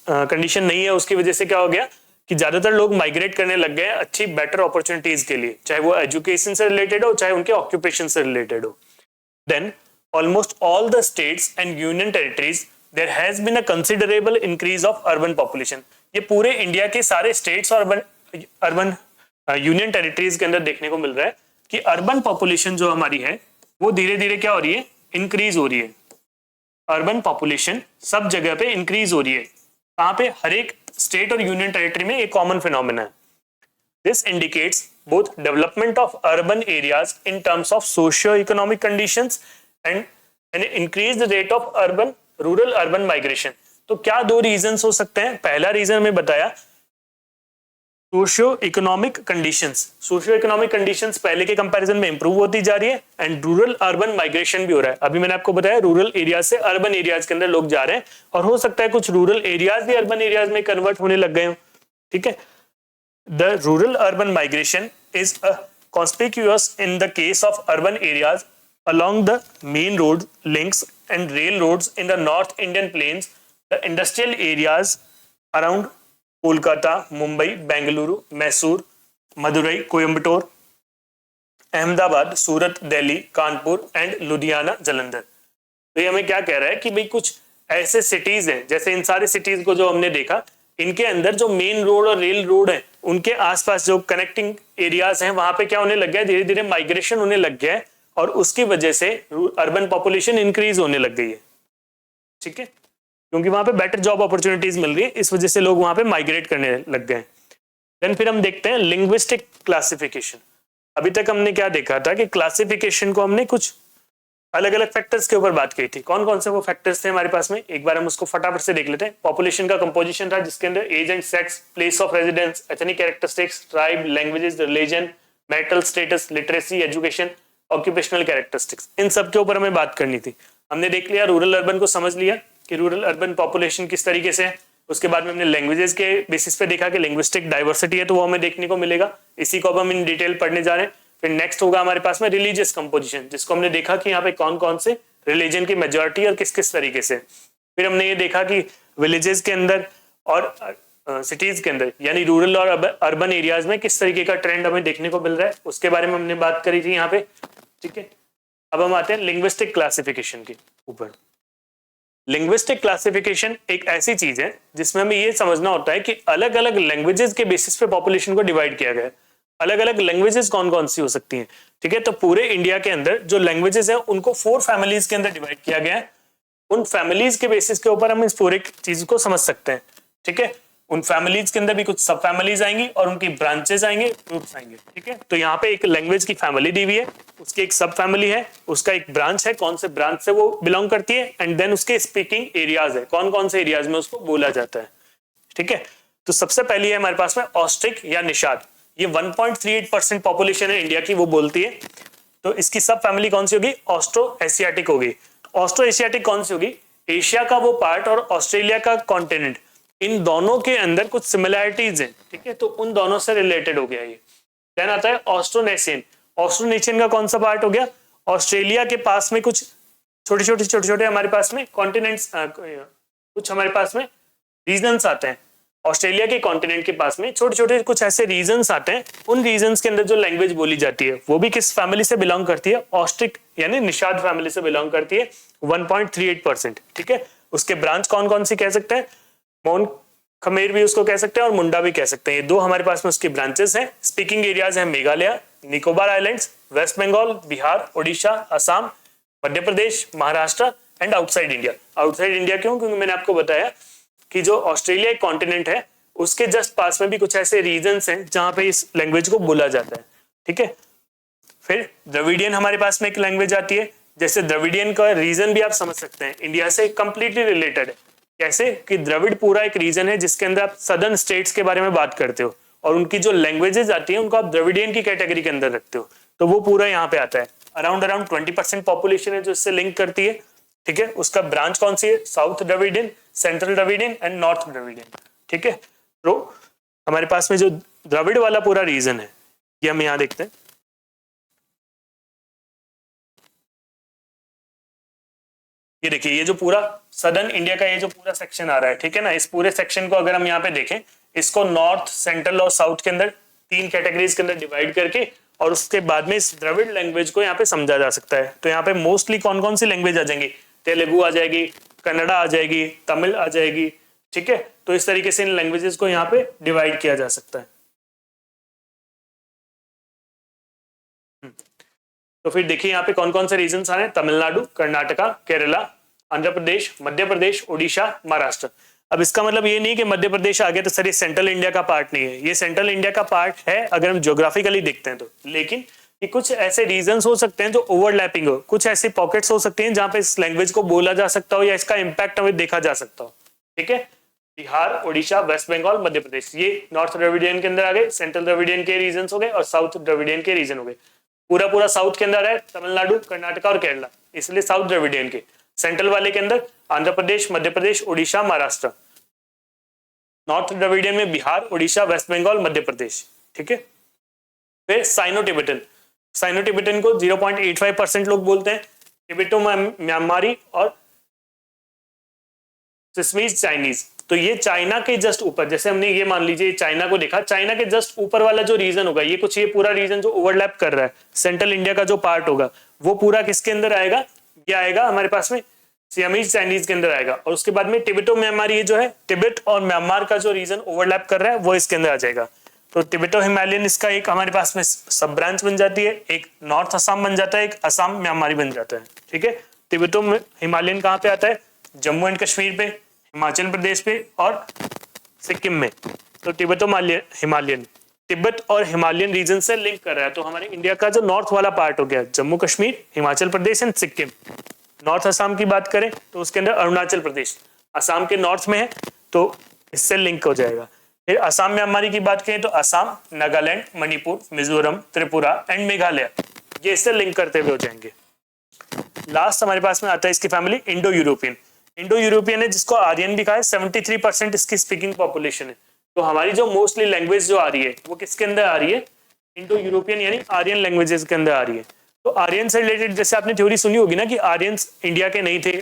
कंडीशन नहीं है. उसकी वजह से क्या हो गया कि ज्यादातर लोग माइग्रेट करने लग गए अच्छी बेटर अपॉर्चुनिटीज के लिए, चाहे वो एजुकेशन से रिलेटेड हो चाहे उनके ऑक्यूपेशन से रिलेटेड हो. Then almost all the states and union territories there has been a considerable increase of urban population. ये पूरे इंडिया के सारे स्टेट्स और अर्बन यूनियन टेरिटरीज के अंदर देखने को मिल रहा है कि अर्बन पॉपुलेशन जो हमारी है वो धीरे धीरे क्या हो रही है, इंक्रीज हो रही है. अर्बन पॉपुलेशन सब जगह पे इंक्रीज हो रही है. कहाँ पे, हर एक स्टेट और यूनियन टेरिटरी में एक कॉमन फिनोमेना है. This indicates both development of urban areas in terms of socio economic conditions and an increased rate of urban rural urban migration. तो क्या दो रीजंस हो सकते हैं. पहला रीजन में बताया socio economic conditions. Socio economic conditions पहले के कंपैरिजन में इंप्रूव होती जा रही है एंड रूरल अर्बन माइग्रेशन भी हो रहा है. अभी मैंने आपको बताया रूरल एरियाज से अर्बन एरियाज के अंदर लोग जा रहे हैं और हो सकता है कुछ रूरल एरियाज भी अर्बन एरियाज में कन्वर्ट होने लग गए हो. ठीक है, the rural urban migration is conspicuous in the case of urban areas along the main road links and railroads in the North Indian plains, the industrial areas around Kolkata, Mumbai, Bengaluru, Mysore, Madurai, Coimbatore, Ahmedabad, Surat, Delhi, Kanpur and Ludhiana, Jalandhar. तो ये हमें क्या कह रहा है कि भाई कुछ ऐसे सिटीज हैं, जैसे इन सारे सिटीज को जो हमने देखा, इनके अंदर जो मेन रोड और रेल रोड है उनके आसपास जो कनेक्टिंग एरियाज हैं वहां पे क्या होने लग गया, धीरे धीरे माइग्रेशन होने लग गया है और उसकी वजह से अर्बन पॉपुलेशन इंक्रीज होने लग गई है. ठीक है, क्योंकि वहां पे बेटर जॉब अपॉर्चुनिटीज मिल रही है, इस वजह से लोग वहां पे माइग्रेट करने लग गए. देन फिर हम देखते हैं लिंग्विस्टिक क्लासिफिकेशन. अभी तक हमने क्या देखा था कि क्लासिफिकेशन को हमने कुछ अलग अलग फैक्टर्स के ऊपर बात की थी. कौन कौन से वो फैक्टर्स थे हमारे पास में, एक बार हम उसको फटाफट से देख लेते हैं. पॉपुलेशन का कंपोजिशन था जिसके अंदर age and sex, place of residence, ethnic characteristics, tribe, languages, religion, marital status, literacy, education, occupational characteristics, इन सब के ऊपर हमें बात करनी थी. हमने देख लिया रूरल अर्बन को, समझ लिया कि रूरल अर्बन पॉपुलेशन किस तरीके से है. उसके बाद में हमने लैंग्वेजेस के बेसिस पे देखा कि लिंग्विस्टिक डाइवर्सिटी है, तो वो हमें देखने को मिलेगा. इसी को अब हम इन डिटेल पढ़ने जा रहे हैं. फिर नेक्स्ट होगा हमारे पास में रिलीजियस कंपोजिशन, जिसको हमने देखा कि यहाँ पे कौन कौन से रिलीजन की मेजोरिटी और किस किस तरीके से. फिर हमने ये देखा कि विलेजेस के अंदर और सिटीज के अंदर यानी रूरल और अर्बन एरियाज में किस तरीके का ट्रेंड हमें देखने को मिल रहा है, उसके बारे में हमने बात करी थी यहाँ पे. ठीक है, अब हम आते हैं लिंग्विस्टिक क्लासिफिकेशन के ऊपर. लिंग्विस्टिक क्लासिफिकेशन एक ऐसी चीज है जिसमें हमें ये समझना होता है कि अलग अलग लैंग्वेजेस के बेसिस पे पॉपुलेशन को डिवाइड किया गया है. अलग अलग लैंग्वेजेस कौन कौन सी हो सकती हैं. ठीक है, तो पूरे इंडिया के अंदर जो लैंग्वेजेस हैं उनको 4 फैमिलीज के अंदर डिवाइड किया गया है. उन फैमिलीज के बेसिस के ऊपर हम इस पूरे चीज को समझ सकते हैं. ठीक है, उन फैमिलीज के अंदर भी कुछ सब फैमिलीज आएंगी और उनकी ब्रांचेस आएंगे, ग्रुप्स आएंगे. ठीक है, तो यहाँ पे एक लैंग्वेज की फैमिली दी हुई है, उसकी एक सब फैमिली है, उसका एक ब्रांच है, कौन से ब्रांच से वो बिलोंग करती है, एंड देन उसके स्पीकिंग एरियाज है, कौन कौन से एरियाज में उसको बोला जाता है. ठीक है, तो सबसे पहली है हमारे पास में ऑस्ट्रिक या निषाद. ये 1.38% पॉपुलेशन है इंडिया की, वो बोलती है. तो इसकी सब फैमिली कौन सी होगी, ऑस्ट्रो एशियाटिक होगी. ऑस्ट्रो एशियाटिक कौन सी होगी, एशिया का वो पार्ट और ऑस्ट्रेलिया का कॉन्टिनेंट, इन दोनों के अंदर कुछ सिमिलैरिटीज हैं. ठीक है, तो उन दोनों से रिलेटेड हो गया ये. देन आता है ऑस्ट्रोनेशियन. ऑस्ट्रोनेशियन का कौन सा पार्ट हो गया, ऑस्ट्रेलिया के पास में कुछ छोटे छोटे हमारे पास में कॉन्टिनेंट्स, कुछ हमारे पास में रीजन्स आते हैं. ऑस्ट्रेलिया के कॉन्टिनेंट के पास में छोटे छोटे कुछ ऐसे रीजन्स आते हैं. उन रीजन्स के अंदर जो लैंग्वेज बोली जाती है वो भी किस फैमिली से बिलोंग करती है, ऑस्ट्रिक यानी निषाद फैमिली से बिलोंग करती है, 1.38%. ठीक है, उसके ब्रांच कौन कौन सी कह सकते हैं, खमेर भी उसको कह सकते हैं और मुंडा भी कह सकते हैं। ये दो हमारे पास में उसकी ब्रांचेस हैं। स्पीकिंग एरियाज हैं Meghalaya, Nicobar islands, West Bengal, Bihar, Odisha, Assam, Madhya Pradesh, Maharashtra and outside India. Outside India क्यों? क्योंकि मैंने आपको बताया कि जो ऑस्ट्रेलिया एक कॉन्टिनेंट है उसके जस्ट पास में भी कुछ ऐसे रीजन्स हैं जहां पे इस लैंग्वेज को बोला जाता है। ठीक है, फिर द्रविडियन हमारे पास में एक लैंग्वेज आती है। जैसे द्रविडियन का रीजन भी आप समझ सकते हैं, इंडिया से कंप्लीटली रिलेटेड है। कैसे कि द्रविड़ पूरा एक रीजन है जिसके अंदर आप सदर्न स्टेट्स के बारे में बात करते हो और उनकी जो लैंग्वेजेस आती है उनको आप द्रविडियन की कैटेगरी के अंदर रखते हो, तो वो पूरा यहाँ पे आता है। अराउंड 20% पॉपुलेशन है जो इससे लिंक करती है। ठीक है, उसका ब्रांच कौन सी है? South Dravidian, central Dravidian and north Dravidian. ठीक है, तो हमारे पास में जो द्रविड़ वाला पूरा रीजन है ये हम यहाँ देखते हैं। ये देखिए, ये जो पूरा सदर्न इंडिया का ये जो पूरा सेक्शन आ रहा है, ठीक है ना, इस पूरे सेक्शन को अगर हम यहाँ पे देखें, इसको नॉर्थ, सेंट्रल और साउथ के अंदर 3 कैटेगरीज के अंदर डिवाइड करके और उसके बाद में इस द्रविड़ लैंग्वेज को यहाँ पे समझा जा सकता है। तो यहाँ पे मोस्टली कौन कौन सी लैंग्वेज आ जाएंगी? तेलुगु आ जाएगी, कन्नड़ा आ जाएगी, तमिल आ जाएगी। ठीक है, तो इस तरीके से इन लैंग्वेजेस को यहाँ पे डिवाइड किया जा सकता है। तो फिर देखिए यहाँ पे कौन कौन से रीजन्स आ रहे हैं? तमिलनाडु, कर्नाटका, केरला, आंध्र प्रदेश, मध्य प्रदेश, ओडिशा, महाराष्ट्र। अब इसका मतलब ये नहीं कि मध्य प्रदेश आ गया तो सर ये सेंट्रल इंडिया का पार्ट नहीं है। ये सेंट्रल इंडिया का पार्ट है अगर हम ज्योग्राफिकली देखते हैं तो, लेकिन कि कुछ ऐसे रीजन्स हो सकते हैं जो ओवरलैपिंग हो, कुछ ऐसे पॉकेट्स हो सकते हैं जहां पे इस लैंग्वेज को बोला जा सकता हो या इसका इंपैक्ट हमें देखा जा सकता हो। ठीक है, बिहार, ओडिशा, वेस्ट बंगाल, मध्य प्रदेश, ये नॉर्थ द्रविडियन के अंदर आ गए, सेंट्रल द्रविडियन के रीजन हो गए और साउथ द्रविडियन के रीजन हो गए। पूरा पूरा साउथ के अंदर है तमिलनाडु, कर्नाटका और केरला, इसलिए साउथ द्रविडियन के। सेंट्रल वाले के अंदर आंध्र प्रदेश, मध्य प्रदेश, ओडिशा, महाराष्ट्र। नॉर्थ द्रविडियन में बिहार, ओडिशा, वेस्ट बंगाल, मध्य प्रदेश। ठीक है, फिर साइनो टिबेटन। साइनो टिबेटन को 0.85% लोग बोलते हैं। टिबेटो म्यांमारी और सिसमीज चाइनीज। तो ये चाइना के जस्ट ऊपर, जैसे हमने ये मान लीजिए चाइना को देखा, चाइना के जस्ट ऊपर वाला जो रीजन होगा, ये कुछ ये पूरा रीजन जो ओवरलैप कर रहा है, सेंट्रल इंडिया का जो पार्ट होगा वो पूरा किसके अंदर आएगा? ये आएगा हमारे पास में सियामीज चाइनीज के अंदर आएगा। और उसके बाद में टिबेटो म्यांमारी, ये जो है टिबेट और म्यांमार का जो रीजन ओवरलैप कर रहा है वो इसके अंदर आ जाएगा। तो टिबेटो हिमालयन इसका एक हमारे पास में सब ब्रांच बन जाती है, एक नॉर्थ असम बन जाता है, एक असम म्यांमारी बन जाता है। ठीक है, टिबेटो हिमालयन कहाँ पे आता है? जम्मू एंड कश्मीर पे, हिमाचल प्रदेश पे और सिक्किम में। तो टिबेटो हिमालयन तिब्बत और हिमालयन रीजन से लिंक कर रहा है। तो हमारे इंडिया का जो नॉर्थ वाला पार्ट हो गया, जम्मू कश्मीर, हिमाचल प्रदेश एंड सिक्किम। नॉर्थ असम की बात करें तो उसके अंदर अरुणाचल प्रदेश असम के नॉर्थ में है, तो इससे लिंक हो जाएगा। फिर असम म्यांमारी की बात करें तो असम, नागालैंड, मणिपुर, मिजोरम, त्रिपुरा एंड मेघालय, ये इससे लिंक करते हुए हो जाएंगे। लास्ट हमारे पास में आता है इसकी family Indo European. Indo European है जिसको आर्यन भी कहा है, 73% इसकी स्पीकिंग पॉपुलेशन है। तो हमारी जो मोस्टली लैंग्वेज जो आ रही है वो किसके अंदर आ रही है? इंडो यूरोपियन यानी आर्यन लैंग्वेजेस के अंदर आ रही है। तो आर्यन से रिलेटेड जैसे आपने थ्योरी सुनी होगी ना कि आर्यंस इंडिया के नहीं थे,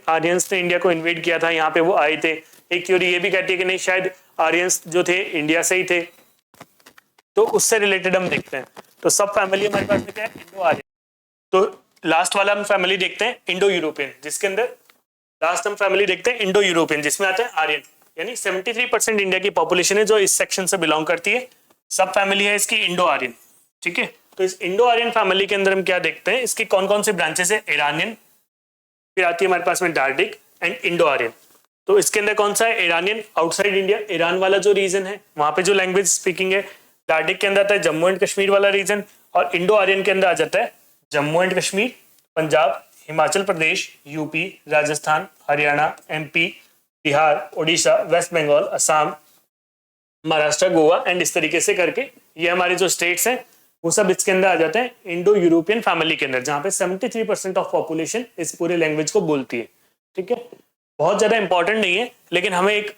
आर्यंस ने इंडिया को इन्वेड किया था, यहाँ पे वो आए थे। एक थ्योरी ये भी कहती है कि नहीं, शायद आर्यंस जो थे इंडिया से ही थे। तो उससे रिलेटेड हम देखते हैं। तो सब फैमिली हमारे पास में क्या है? Indo Aryan. तो लास्ट वाला हम फैमिली देखते हैं इंडो यूरोपियन, जिसके अंदर लास्ट हम फैमिली देखते हैं इंडो यूरोपियन, जिसमें आता है आर्यन। यानी 73% इंडिया की पॉपुलेशन है जो इस सेक्शन से बिलोंग करती है। सब फैमिली है इसकी इंडो आर्यन। ठीक है, तो इस इंडो आर्यन फैमिली के अंदर हम क्या देखते हैं? इसकी कौन कौन से ब्रांचेस है? ईरानियन, फिर आती है हमारे पास में डार्डिक एंड इंडो आर्यन। तो इसके अंदर कौन सा है? ईरानियन, आउटसाइड इंडिया, ईरान वाला जो रीजन है वहां पे जो लैंग्वेज स्पीकिंग है। डार्डिक के अंदर आता है जम्मू एंड कश्मीर वाला रीजन, और इंडो आर्यन के अंदर आ जाता है Jammu and Kashmir, Punjab, Himachal Pradesh, UP, Rajasthan, Haryana, MP, Bihar, Odisha, West Bengal, Assam, Maharashtra, Goa and इस तरीके से करके ये हमारे जो स्टेट्स हैं वो सब इसके अंदर आ जाते हैं इंडो यूरोपियन फैमिली के अंदर, जहां पे 73% ऑफ पॉपुलेशन इस पूरे लैंग्वेज को बोलती है। ठीक है, बहुत ज्यादा इंपॉर्टेंट नहीं है, लेकिन हमें एक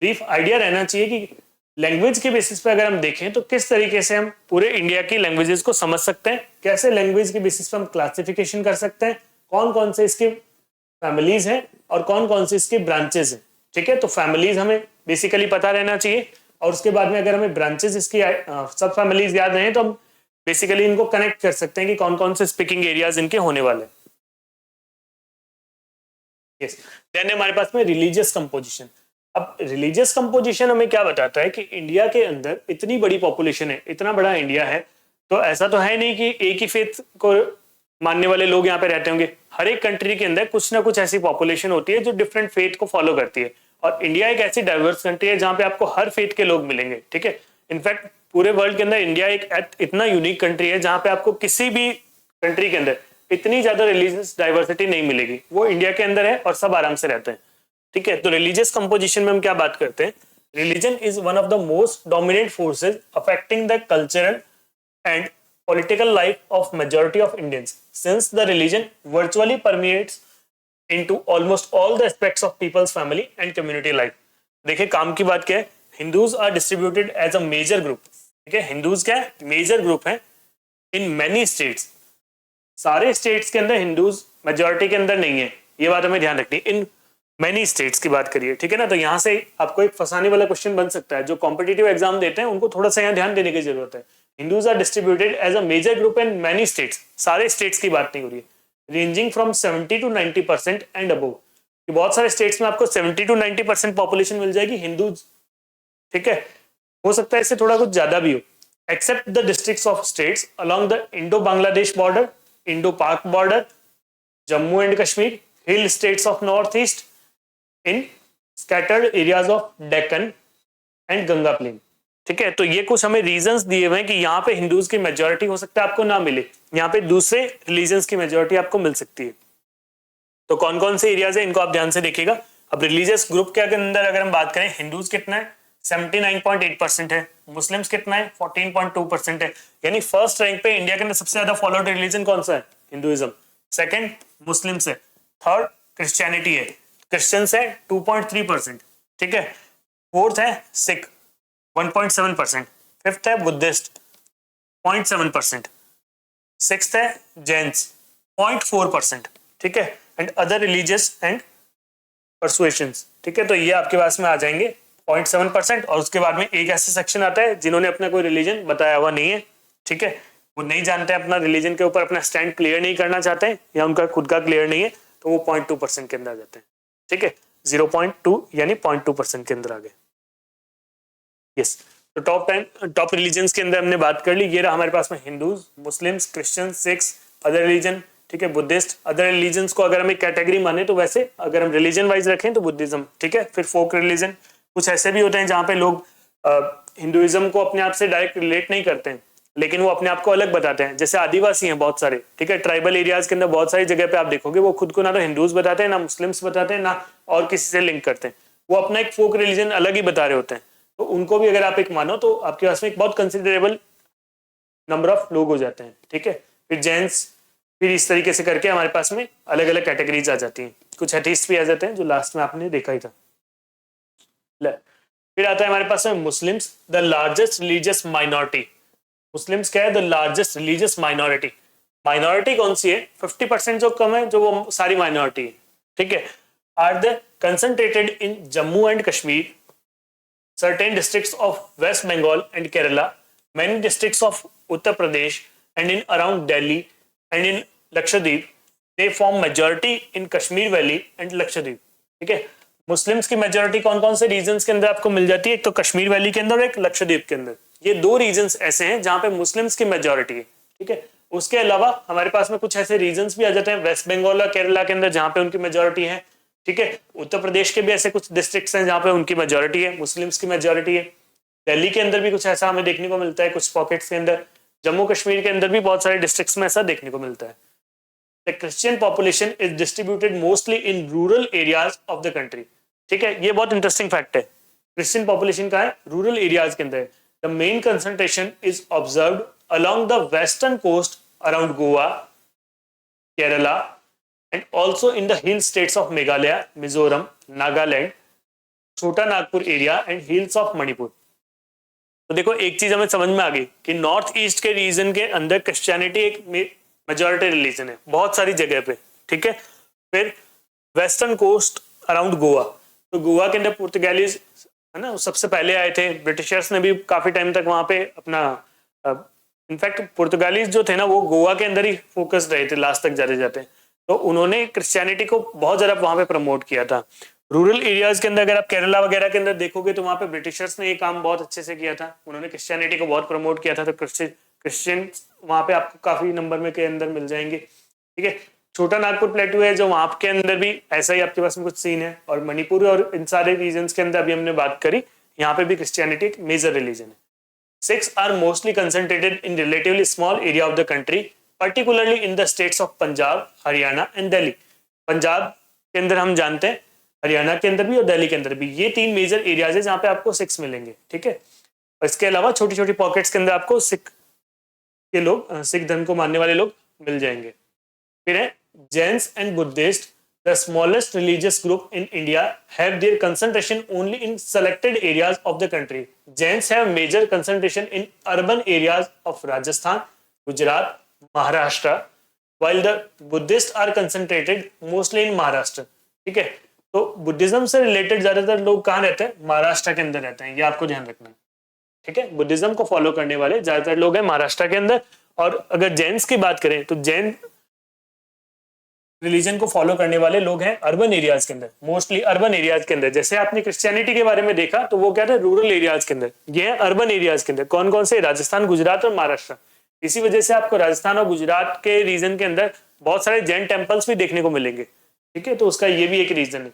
ब्रीफ आइडिया रहना चाहिए कि लैंग्वेज के बेसिस पे अगर हम देखें तो किस तरीके से हम पूरे इंडिया की लैंग्वेजेस को समझ सकते हैं, कैसे लैंग्वेज के बेसिस पे हम क्लासिफिकेशन कर सकते हैं, कौन कौन से इसके फैमिलीज हैं और कौन कौन से इसके ब्रांचेस हैं। ठीक है, तो फैमिलीज हमें बेसिकली पता रहना चाहिए, और उसके बाद में अगर हमें ब्रांचेस इसकी सब फैमिलीज याद रहे तो हम बेसिकली इनको कनेक्ट कर सकते हैं कि कौन कौन से स्पीकिंग एरियाज इनके होने वाले हैं। यस, देन हमारे पास में रिलीजियस कंपोजिशन। अब रिलीजियस कंपोजिशन हमें क्या बताता है कि इंडिया के अंदर इतनी बड़ी पॉपुलेशन है, इतना बड़ा इंडिया है, तो ऐसा तो है नहीं कि एक ही फेथ को मानने वाले लोग यहाँ पे रहते होंगे। हर एक कंट्री के अंदर कुछ ना कुछ ऐसी पॉपुलेशन होती है जो डिफरेंट फेथ को फॉलो करती है, और इंडिया एक ऐसी डाइवर्स कंट्री है जहाँ पे आपको हर फेथ के लोग मिलेंगे, ठीक है। इनफैक्ट पूरे वर्ल्ड के अंदर इंडिया एक इतना यूनिक कंट्री है जहाँ पे आपको किसी भी कंट्री के अंदर इतनी ज्यादा रिलीजियस डाइवर्सिटी नहीं मिलेगी, वो इंडिया के अंदर है और सब आराम से रहते हैं, ठीक है। तो रिलीजियस कंपोजिशन में हम क्या बात करते हैं, religion is one of the most dominant forces affecting the cultural and political life of majority of Indians, since the religion virtually permeates into almost all the aspects of people's family and community life. देखिए काम की बात क्या है, Hindus are distributed as a major group, ठीक है। हिंदूज क्या है, मेजर ग्रुप है इन मैनी स्टेट्स, सारे स्टेट्स के अंदर हिंदूज मेजोरिटी के अंदर नहीं है, ये बात हमें ध्यान रखनी है। इन मैनी स्टेट्स की बात करिए, ठीक है ना। तो यहाँ से आपको एक फंसाने वाला क्वेश्चन बन सकता है, जो कॉम्पिटिटिव एग्जाम देते हैं उनको थोड़ा सा यहाँ ध्यान देने की जरूरत है। Hindus are distributed as a major group in many states, सारे स्टेट्स की बात नहीं हो रही है, ranging from 70 to 90% and above, कि बहुत सारे स्टेट्स में आपको 70 to 90% पॉपुलेशन मिल जाएगी हिंदूज, ठीक है। हो सकता है इससे थोड़ा कुछ ज्यादा भी हो, except the districts of states along the Indo Bangladesh border, Indo Pak border, Jammu and Kashmir, hill states of north east, in scattered areas of Deccan and Ganga plain, ठीक है। तो ये कुछ हमें रीजंस दिए हुए हैं कि यहाँ पे हिंदूज की मेजोरिटी हो सकता है आपको ना मिले, यहाँ पे दूसरे रिलीजन्स की मेजोरिटी आपको मिल सकती है। तो कौन कौन से एरियाज है इनको आप ध्यान से देखिएगा। अब रिलीजियस ग्रुप के अंदर अगर हम बात करें, हिंदूज कितना है, 79.8% है, मुस्लिम्स कितना है, 14.2% है, यानी फर्स्ट रैंक पे इंडिया के अंदर सबसे ज्यादा फॉलोड रिलीजन कौन सा है, हिंदुइज्म। सेकंड मुस्लिम्स है, थर्ड क्रिश्चियनिटी है, क्रिश्चियंस है 2.3%, ठीक है। फोर्थ है सिख 1.7%, फिफ्थ है बुद्धिस्ट 0.7%, सिक्स्थ है जैन्स 0.4%, ठीक है, एंड अदर रिलीजियस एंड परसुएशंस, ठीक है। तो ये आपके पास में आ जाएंगे 0.7%, और उसके बाद में एक ऐसा सेक्शन आता है जिन्होंने अपना कोई रिलीजन बताया हुआ नहीं है, ठीक है, वो नहीं जानते अपना रिलीजन के ऊपर अपना स्टैंड क्लियर नहीं करना चाहते हैं, या उनका खुद का क्लियर नहीं है, तो वो 0.2% के अंदर आ जाते हैं, ठीक है। 0.2 यानी 0.2% के अंदर आ गए। यस, तो टॉप रिलीजन्स के अंदर हमने बात कर ली। ये रहा हमारे पास में Hindus, Muslims, Christian, Sikhs, other religion, ठीक है, बुद्धिस्ट। अदर रिलीजन्स को अगर हम एक कैटेगरी माने तो वैसे अगर हम रिलीजन वाइज रखें तो बुद्धिज्म, ठीक है। फिर फोक रिलीजन, कुछ ऐसे भी होते हैं जहाँ पे लोग हिंदुइज्म को अपने आप से डायरेक्ट रिलेट नहीं करते हैं, लेकिन वो अपने आप को अलग बताते हैं, जैसे आदिवासी हैं बहुत सारे, ठीक है। ट्राइबल एरियाज के अंदर बहुत सारी जगह पे आप देखोगे वो खुद को ना तो हिंदूज बताते हैं, ना मुस्लिम्स बताते हैं, ना और किसी से लिंक करते हैं, वो अपना एक फोक रिलीजन अलग ही बता रहे होते हैं। तो उनको भी अगर आप एक मानो तो आपके पास में एक बहुत कंसिडरेबल नंबर ऑफ लोग हो जाते हैं, ठीक है। फिर जेंट्स, फिर इस तरीके से करके हमारे पास में अलग अलग कैटेगरीज आ जाती हैं, कुछ एथीस्ट भी आ जाते हैं जो लास्ट में आपने देखा ही था। फिर आता है हमारे पास में Muslims, the largest religious minority. Muslims क्या है, the largest religious minority. Minority कौन सी है, 50% जो कम है, जो वो सारी माइनॉरिटी है, ठीक है। Are the concentrated in Jammu and Kashmir, certain districts of West Bengal and Kerala, many districts of Uttar Pradesh, and in around Delhi and in Lakshadweep, they form majority in Kashmir Valley and Lakshadweep, ठीक है। Muslims की majority कौन कौन से regions के अंदर आपको मिल जाती है, एक तो कश्मीर वैली के अंदर, एक लक्षद्वीप के अंदर। ये दो रीजन्स ऐसे हैं जहां पे मुस्लिम्स की मेजोरिटी है, ठीक है। उसके अलावा हमारे पास में कुछ ऐसे रीजन्स भी आ जाते हैं वेस्ट बंगाल और केरला के अंदर जहां पे उनकी मेजोरिटी है, ठीक है। उत्तर प्रदेश के भी ऐसे कुछ डिस्ट्रिक्ट्स हैं जहां पे उनकी मेजोरिटी है, मुस्लिम्स की मेजोरिटी है। दिल्ली के अंदर भी कुछ ऐसा हमें देखने को मिलता है कुछ पॉकेट्स के अंदर। जम्मू कश्मीर के अंदर भी बहुत सारे डिस्ट्रिक्ट्स में ऐसा देखने को मिलता है। The Christian population is distributed mostly in rural areas of the country, ठीक है। ये बहुत इंटरेस्टिंग फैक्ट है, क्रिश्चियन पॉपुलेशन का है रूरल एरियाज के अंदर। The main concentration is observed along the western coast around Goa, Kerala, and also in the hill states of Meghalaya, Mizoram, Nagaland, छोटा Nagpur area and hills of Manipur. तो देखो एक चीज हमें समझ में आ गई कि नॉर्थ ईस्ट के रीजन के अंदर क्रिश्चियनिटी एक मेजॉरिटी रिलीजन है बहुत सारी जगह पे, ठीक है। फिर वेस्टर्न कोस्ट अराउंड गोवा, तो गोवा के अंदर पुर्तगालीज है ना सबसे पहले आए थे, ब्रिटिशर्स ने भी काफी टाइम तक वहां पे अपना इनफैक्ट पुर्तगालीज जो थे ना वो गोवा के अंदर ही फोकस रहे थे लास्ट तक जाते जाते, तो उन्होंने क्रिश्चियनिटी को बहुत ज्यादा वहां पे प्रमोट किया था। रूरल एरियाज के अंदर अगर आप केरला वगैरह के अंदर देखोगे तो वहां पे ब्रिटिशर्स ने ये काम बहुत अच्छे से किया था, उन्होंने क्रिश्चियनिटी को बहुत प्रमोट किया था, तो क्रिश्चियन वहां पे आपको काफी नंबर में के अंदर मिल जाएंगे। ठीक है, छोटा नागपुर प्लेटू है जो वहां के अंदर भी ऐसा ही आपके पास में कुछ सीन है, और मणिपुर और इन सारे रीजन के अंदर अभी हमने बात करी, यहाँ पे भी क्रिश्चियनिटी एक मेजर रिलीजन है। 6 are mostly concentrated in relatively small area of the country, particularly in the states of Punjab, Haryana and Delhi. Punjab के अंदर हम जानते हैं, हरियाणा के अंदर भी और दिल्ली के अंदर भी, ये 3 मेजर एरियाज है जहां पे आपको 6 मिलेंगे। ठीक है, और इसके अलावा छोटी छोटी पॉकेट्स के अंदर आपको सिख के लोग, सिख धर्म को मानने वाले लोग मिल जाएंगे। फिर है Jains and Buddhist, the smallest religious group in India, have their concentration only in selected areas of the country. Jains have major concentration in urban areas of Rajasthan, Gujarat, Maharashtra, while the Buddhists are concentrated mostly in Maharashtra. ठीक है, तो Buddhism से related ज्यादातर लोग कहाँ रहते हैं? महाराष्ट्र के अंदर रहते हैं, ये आपको ध्यान रखना है। ठीक है, बुद्धिज्म को फॉलो करने वाले ज्यादातर लोग हैं महाराष्ट्र के अंदर। और अगर जैन्स की बात करें तो जैन रिलीजन को फॉलो करने वाले लोग हैं अर्बन एरियाज के अंदर, मोस्टली अर्बन एरियाज के अंदर। जैसे आपने क्रिश्चियनिटी के बारे में देखा तो वो क्या था? रूरल एरियाज के अंदर। ये है अर्बन एरियाज के अंदर, कौन कौन से? राजस्थान, गुजरात और महाराष्ट्र। इसी वजह से आपको राजस्थान और गुजरात के रीजन के अंदर बहुत सारे जैन टेम्पल्स भी देखने को मिलेंगे। ठीक है, तो उसका ये भी एक रीजन है।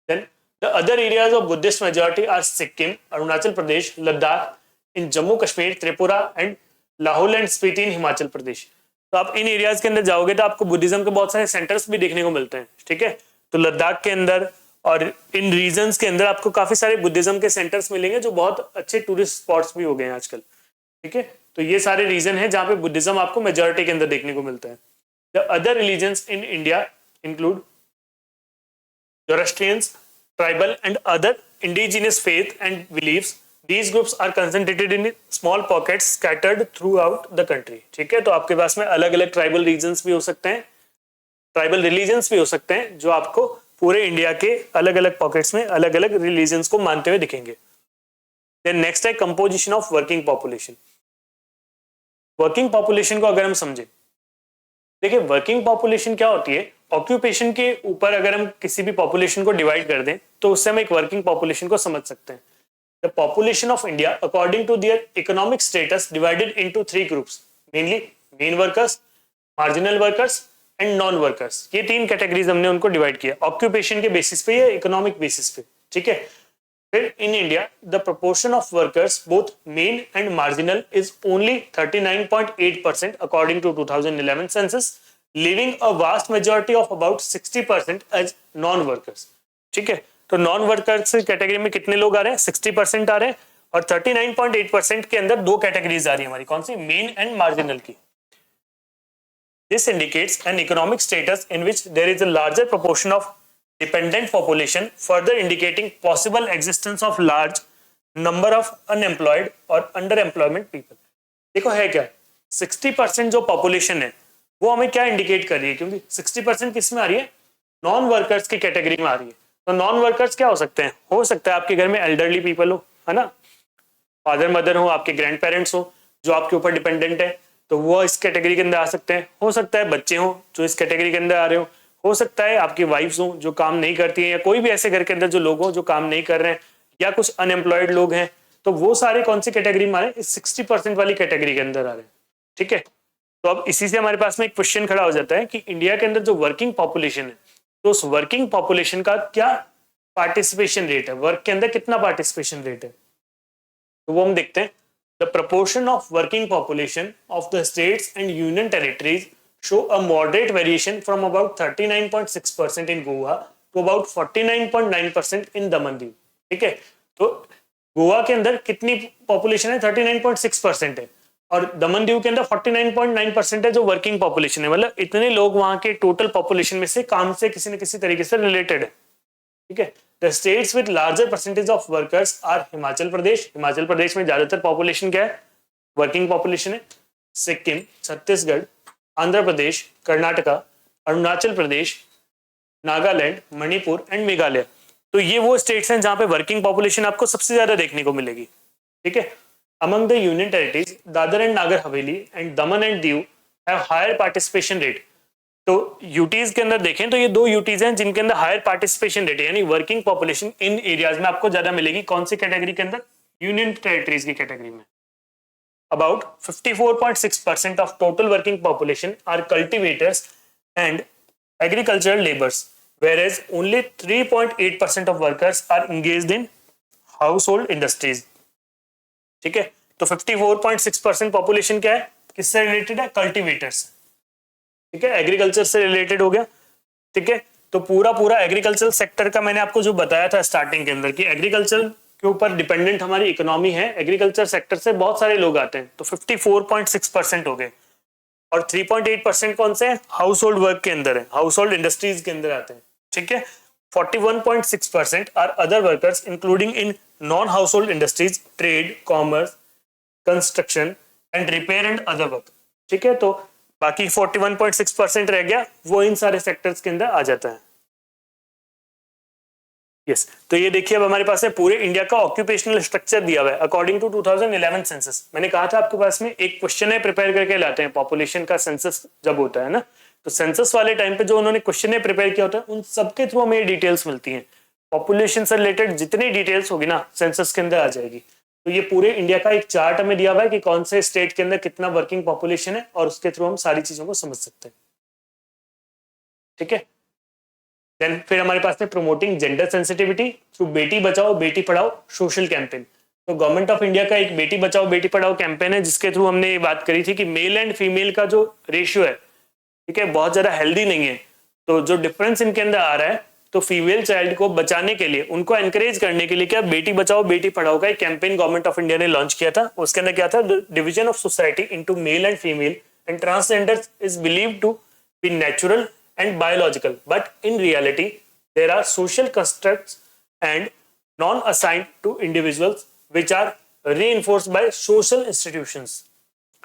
Then the other areas of Buddhist majority are Sikkim, Arunachal Pradesh, Ladakh, in Jammu Kashmir, Tripura and Lahaul and Spiti in Himachal Pradesh. तो आप इन एरियाज के अंदर जाओगे तो आपको बुद्धिज्म के बहुत सारे सेंटर्स भी देखने को मिलते हैं। ठीक है, तो लद्दाख के अंदर और इन रीजन्स के अंदर आपको काफी सारे बुद्धिज्म के सेंटर्स मिलेंगे जो बहुत अच्छे टूरिस्ट स्पॉट्स भी हो गए हैं आजकल। ठीक है, तो ये सारे रीजन है जहां पे बुद्धिज्म आपको मेजोरिटी के अंदर देखने को मिलता है। The other religions in India include Zoroastrians, tribal and other indigenous faith and beliefs. These groups are concentrated in small pockets scattered throughout the country. ठीक है, तो आपके पास में अलग अलग ट्राइबल रीजन्स भी हो सकते हैं, ट्राइबल रिलीजन्स भी हो सकते हैं जो आपको पूरे इंडिया के अलग अलग पॉकेट्स में अलग अलग रिलीजन्स को मानते हुए दिखेंगे। देन नेक्स्ट है composition of working population. Working population को अगर हम समझे, देखिए वर्किंग पॉपुलेशन क्या होती है? ऑक्यूपेशन के ऊपर अगर हम किसी भी पॉपुलेशन को डिवाइड कर दें तो उससे हम एक वर्किंग पॉपुलेशन को समझ सकते हैं। The population of India according to their economic status divided into 3 groups, mainly main workers, marginal workers and non workers. ये 3 कैटेगरीज हमने उनको डिवाइड किया ऑक्यूपेशन के बेसिस पे या इकोनॉमिक बेसिस पे। ठीक है, फिर in India the proportion of workers both main and marginal is only 39.8% according to 2011 census, leaving a vast majority of about 60% as non-workers। ठीक है, तो नॉन वर्कर्स कैटेगरी में कितने लोग आ रहे हैं? 60% आ रहे हैं, और 39.8% के अंदर 2 कैटेगरीज आ रही है हमारी, कौन सी? मेन एंड मार्जिनल की। This indicates an economic status in which there is a larger proportion of dependent population, further indicating possible existence of large number of unemployed or underemployment people। देखो है क्या, 60% जो population है वो हमें क्या indicate कर रही है? क्योंकि 60% किस में आ रही है? नॉन वर्कर्स की कैटेगरी में आ रही है। तो नॉन वर्कर्स क्या हो सकते हैं? हो सकता है आपके घर में एल्डरली पीपल हो, है ना, फादर मदर हो, आपके ग्रैंड पेरेंट्स हो जो आपके ऊपर डिपेंडेंट है, तो वो इस कैटेगरी के अंदर आ सकते हैं। हो सकता है बच्चे हो जो इस कैटेगरी के अंदर आ रहे हो सकता है आपकी वाइफ्स हो जो काम नहीं करती हैं, या कोई भी ऐसे घर के अंदर जो लोग हो जो काम नहीं कर रहे हैं, या कुछ अनएम्प्लॉयड लोग हैं, तो वो सारे कौन सी कैटेगरी में आ रहे हैं? इस 60% वाली कैटेगरी के अंदर आ रहे हैं। ठीक है, तो अब इसी से हमारे पास में एक क्वेश्चन खड़ा हो जाता है कि इंडिया के अंदर जो वर्किंग पॉपुलेशन है, तो उस वर्किंग पॉपुलेशन का क्या पार्टिसिपेशन रेट है? वर्क के अंदर कितना पार्टिसिपेशन रेट है? तो वो हम देखते हैं। The proportion of working population of the states and union territories show a moderate variation from about 39.6% in Goa to about 49.9% in Daman Diu. ठीक है, तो गोवा के अंदर कितनी पॉपुलेशन है? 39.6% है, और दमन दीव के अंदर 49.9% है जो वर्किंग पॉपुलेशन है। मतलब इतने लोग वहां के टोटल पॉपुलेशन में से काम से किसी न किसी तरीके से रिलेटेड है। ठीक है, the states with larger percentage of workers are Himachal Pradesh. Himachal Pradesh में ज्यादातर पॉपुलेशन क्या है? वर्किंग पॉपुलेशन है। सिक्किम, छत्तीसगढ़, आंध्र प्रदेश, कर्नाटका, अरुणाचल प्रदेश, नागालैंड, मणिपुर एंड मेघालय। तो ये वो स्टेट्स हैं जहां पे वर्किंग पॉपुलेशन आपको सबसे ज्यादा देखने को मिलेगी। ठीक है, among the union territories, Dadar and Nagar Haveli and Daman and Diu have higher participation rate, तो यूटीज के अंदर देखें तो ये दो यूटीज हैं जिनके अंदर हायर पार्टिसिपेशन रेट है, यानी वर्किंग पॉपुलेशन इन एरियाज में आपको ज्यादा मिलेगी। कौन सी कैटेगरी के अंदर? यूनियन टेरिटरीज की कैटेगरी में। About 54.6% of total working population are cultivators and agricultural laborers, whereas only 3.8% of workers are engaged in household industries. ठीक है, तो 54.6% पॉपुलेशन क्या है, किससे रिलेटेड है? कल्टीवेटर्स। ठीक है, एग्रीकल्चर से रिलेटेड हो गया। ठीक है, तो पूरा एग्रीकल्चर सेक्टर का मैंने आपको जो बताया था स्टार्टिंग के अंदर कि एग्रीकल्चर के ऊपर डिपेंडेंट हमारी इकोनॉमी है, एग्रीकल्चर सेक्टर से बहुत सारे लोग आते हैं, तो 54.6% हो गए। और 3.8% कौन से हैं? हाउस होल्ड वर्क के अंदर है, हाउस होल्ड इंडस्ट्रीज के अंदर आते हैं। ठीक है, 41.6% are other workers including in non household industries, trade, commerce, construction and repair and other work. ठीक है, तो बाकी 41.6% रह गया, वो इन सारे सेक्टर्स के अंदर आ जाता है। यस, तो ये देखिए अब हमारे पास है पूरे इंडिया का ऑक्यूपेशनल स्ट्रक्चर दिया हुआ है अकॉर्डिंग टू 2011 सेंसस। मैंने कहा था आपके पास में एक क्वेश्चन है प्रिपेयर करके लाते हैं पॉपुलेशन का सेंसस जब होता है ना, तो सेंसस वाले टाइम पे जो उन्होंने क्वेश्चन प्रिपेयर किया होता है उन सबके थ्रू हमें डिटेल्स मिलती हैं। पॉपुलेशन से रिलेटेड जितनी डिटेल्स होगी ना सेंसस के अंदर आ जाएगी। तो ये पूरे इंडिया का एक चार्ट हमें दिया हुआ है कि कौन से स्टेट के अंदर कितना वर्किंग पॉपुलेशन है और उसके थ्रू हम सारी चीजों को समझ सकते हैं। ठीक है, देन फिर हमारे पास है promoting gender sensitivity through Beti Bachao Beti Padhao social campaign. तो गवर्नमेंट ऑफ इंडिया का एक बेटी बचाओ बेटी पढ़ाओ कैंपेन है जिसके थ्रू हमने ये बात करी थी कि मेल एंड फीमेल का जो रेशियो है, ठीक है, बहुत ज्यादा हेल्दी नहीं है। तो जो डिफरेंस इनके अंदर आ रहा है, तो फीमेल चाइल्ड को बचाने के लिए, उनको एनकरेज करने के लिए क्या बेटी बचाओ बेटी पढ़ाओ का एक कैंपेन गवर्नमेंट ऑफ इंडिया ने लॉन्च किया था। उसके अंदर क्या था? Division of society into male and female and transgender is believed to be natural and biological, but in reality there are social constructs and non-assigned to individuals which are reinforced by social institutions.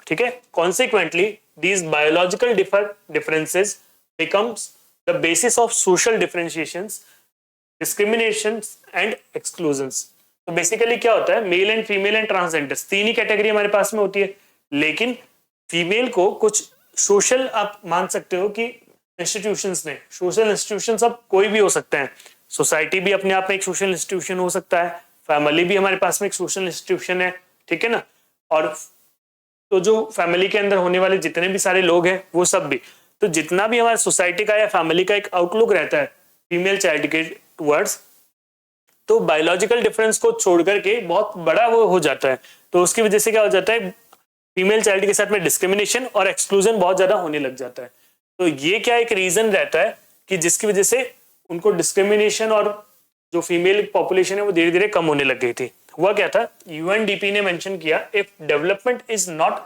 ठीक है, consequently these biological differences becomes the basis of social differentiations, discriminations and exclusions. तो basically क्या होता है, mail and female and transgenders तीन ही category हमारे पास में होती है, लेकिन फीमेल को कुछ सोशल आप मान सकते हो कि इंस्टीट्यूशंस ने, सोशल इंस्टीट्यूशंस अब कोई भी हो सकते हैं, सोसाइटी भी अपने आप में एक सोशल इंस्टीट्यूशन हो सकता है, फैमिली भी हमारे पास में एक सोशल इंस्टीट्यूशन है। ठीक है ना, और तो जो फैमिली के अंदर होने वाले जितने भी सारे लोग हैं वो सब भी, तो जितना भी हमारे सोसाइटी का या फैमिली का एक आउटलुक रहता है फीमेल चाइल्ड के टुवर्ड्स, तो बायोलॉजिकल डिफरेंस को छोड़ करके बहुत बड़ा वो हो जाता है। तो उसकी वजह से क्या हो जाता है, फीमेल चाइल्ड के साथ में डिस्क्रिमिनेशन और एक्सक्लूजन बहुत ज्यादा होने लग जाता है। तो ये क्या एक रीजन रहता है कि जिसकी वजह से उनको डिस्क्रिमिनेशन और जो फीमेल पॉपुलेशन है वो धीरे धीरे कम होने लग गई थी। हुआ क्या था, यूएनडीपी ने मेंशन किया, if development is not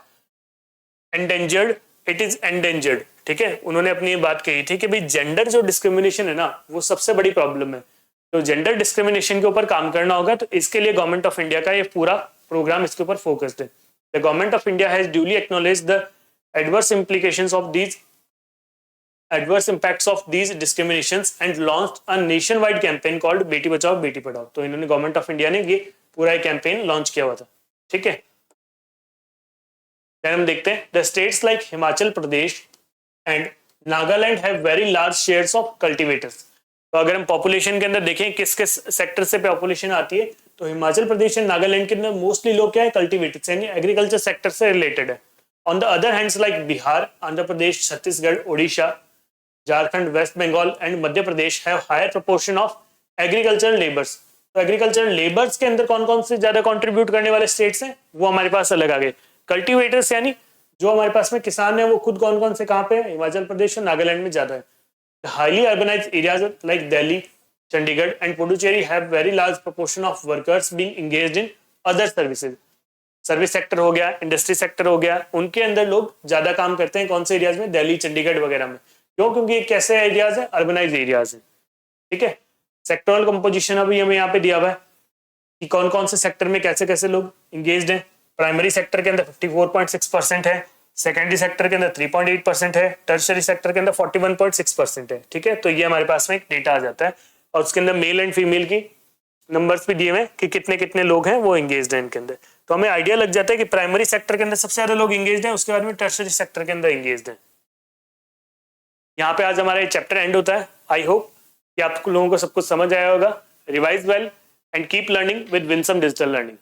endangered it is endangered. ठीक है, उन्होंने अपनी ये बात कही थी कि भाई जेंडर जो डिस्क्रिमिनेशन है ना वो सबसे बड़ी प्रॉब्लम है, तो जेंडर डिस्क्रिमिनेशन के ऊपर काम करना होगा। तो इसके लिए गवर्नमेंट ऑफ इंडिया का ये पूरा प्रोग्राम इसके ऊपर फोकस्ड है। The government of India has duly acknowledged the adverse implications of these adverse impacts of these discriminations and launched a nationwide campaign called Beti Bachao Beti Padhao. तो इन्होंने गवर्नमेंट ऑफ इंडिया ने ये पूरा कैंपेन लॉन्च किया हुआ था। ठीक है, हम देखते हैं the states like Himachal Pradesh and Nagaland have very large shares of cultivators. तो अगर हम पॉपुलेशन के अंदर देखें किस किस सेक्टर से पॉपुलेशन आती है, तो हिमाचल प्रदेश एंड नागालैंड के अंदर मोस्टली लोग क्या है, कल्टीवेटर्स यानी एग्रीकल्चर सेक्टर से रिलेटेड है। On the other hands like Bihar, Andhra Pradesh, Chhattisgarh, Odisha, Jharkhand, West Bengal and Madhya Pradesh have higher proportion of agricultural labours. तो एग्रीकल्चरल लेबर्स के अंदर कौन कौन से ज्यादा कंट्रीब्यूट करने वाले स्टेट्स हैं वो हमारे पास अलग आ गए। कल्टीवेटर्स यानी जो हमारे पास में किसान है वो खुद कौन कौन से कहाँ पे है, हिमाचल प्रदेश और नागालैंड में ज्यादा है। Highly urbanised areas like Delhi, Chandigarh and Puducherry have very large proportion of workers being engaged in other services. Service sector हो गया, इंडस्ट्री सेक्टर हो गया, उनके अंदर लोग ज्यादा काम करते हैं। कौन से एरियाज में? दिल्ली, चंडीगढ़ वगैरह में। क्यों? क्योंकि ये कैसे एरियाज है, अर्बनाइज्ड एरियाज है। ठीक है, सेक्टोरल कंपोजिशन अभी हमें यहाँ पे दिया हुआ है कि कौन कौन से सेक्टर में कैसे कैसे लोग इंगेज्ड हैं। प्राइमरी सेक्टर के अंदर 54.6% है, सेकेंडरी सेक्टर के अंदर 3.8% है, टर्शियरी सेक्टर के अंदर 41.6% है। ठीक है, तो ये हमारे पास में एक डेटा आ जाता है और उसके अंदर मेल एंड फीमेल की नंबर्स भी दिए हुए कि कितने कितने लोग हैं वो इंगेज्ड हैं इनके अंदर। तो हमें आइडिया लग जाता है कि प्राइमरी सेक्टर के अंदर सबसे ज्यादा लोग इंगेज्ड हैं, उसके बाद में टर्शियरी सेक्टर के अंदर इंगेज्ड हैं। यहाँ पे आज हमारा ये चैप्टर एंड होता है। आई होप कि आप लोगों को सब कुछ समझ आया होगा। Revise well and keep learning with Winsome digital learning.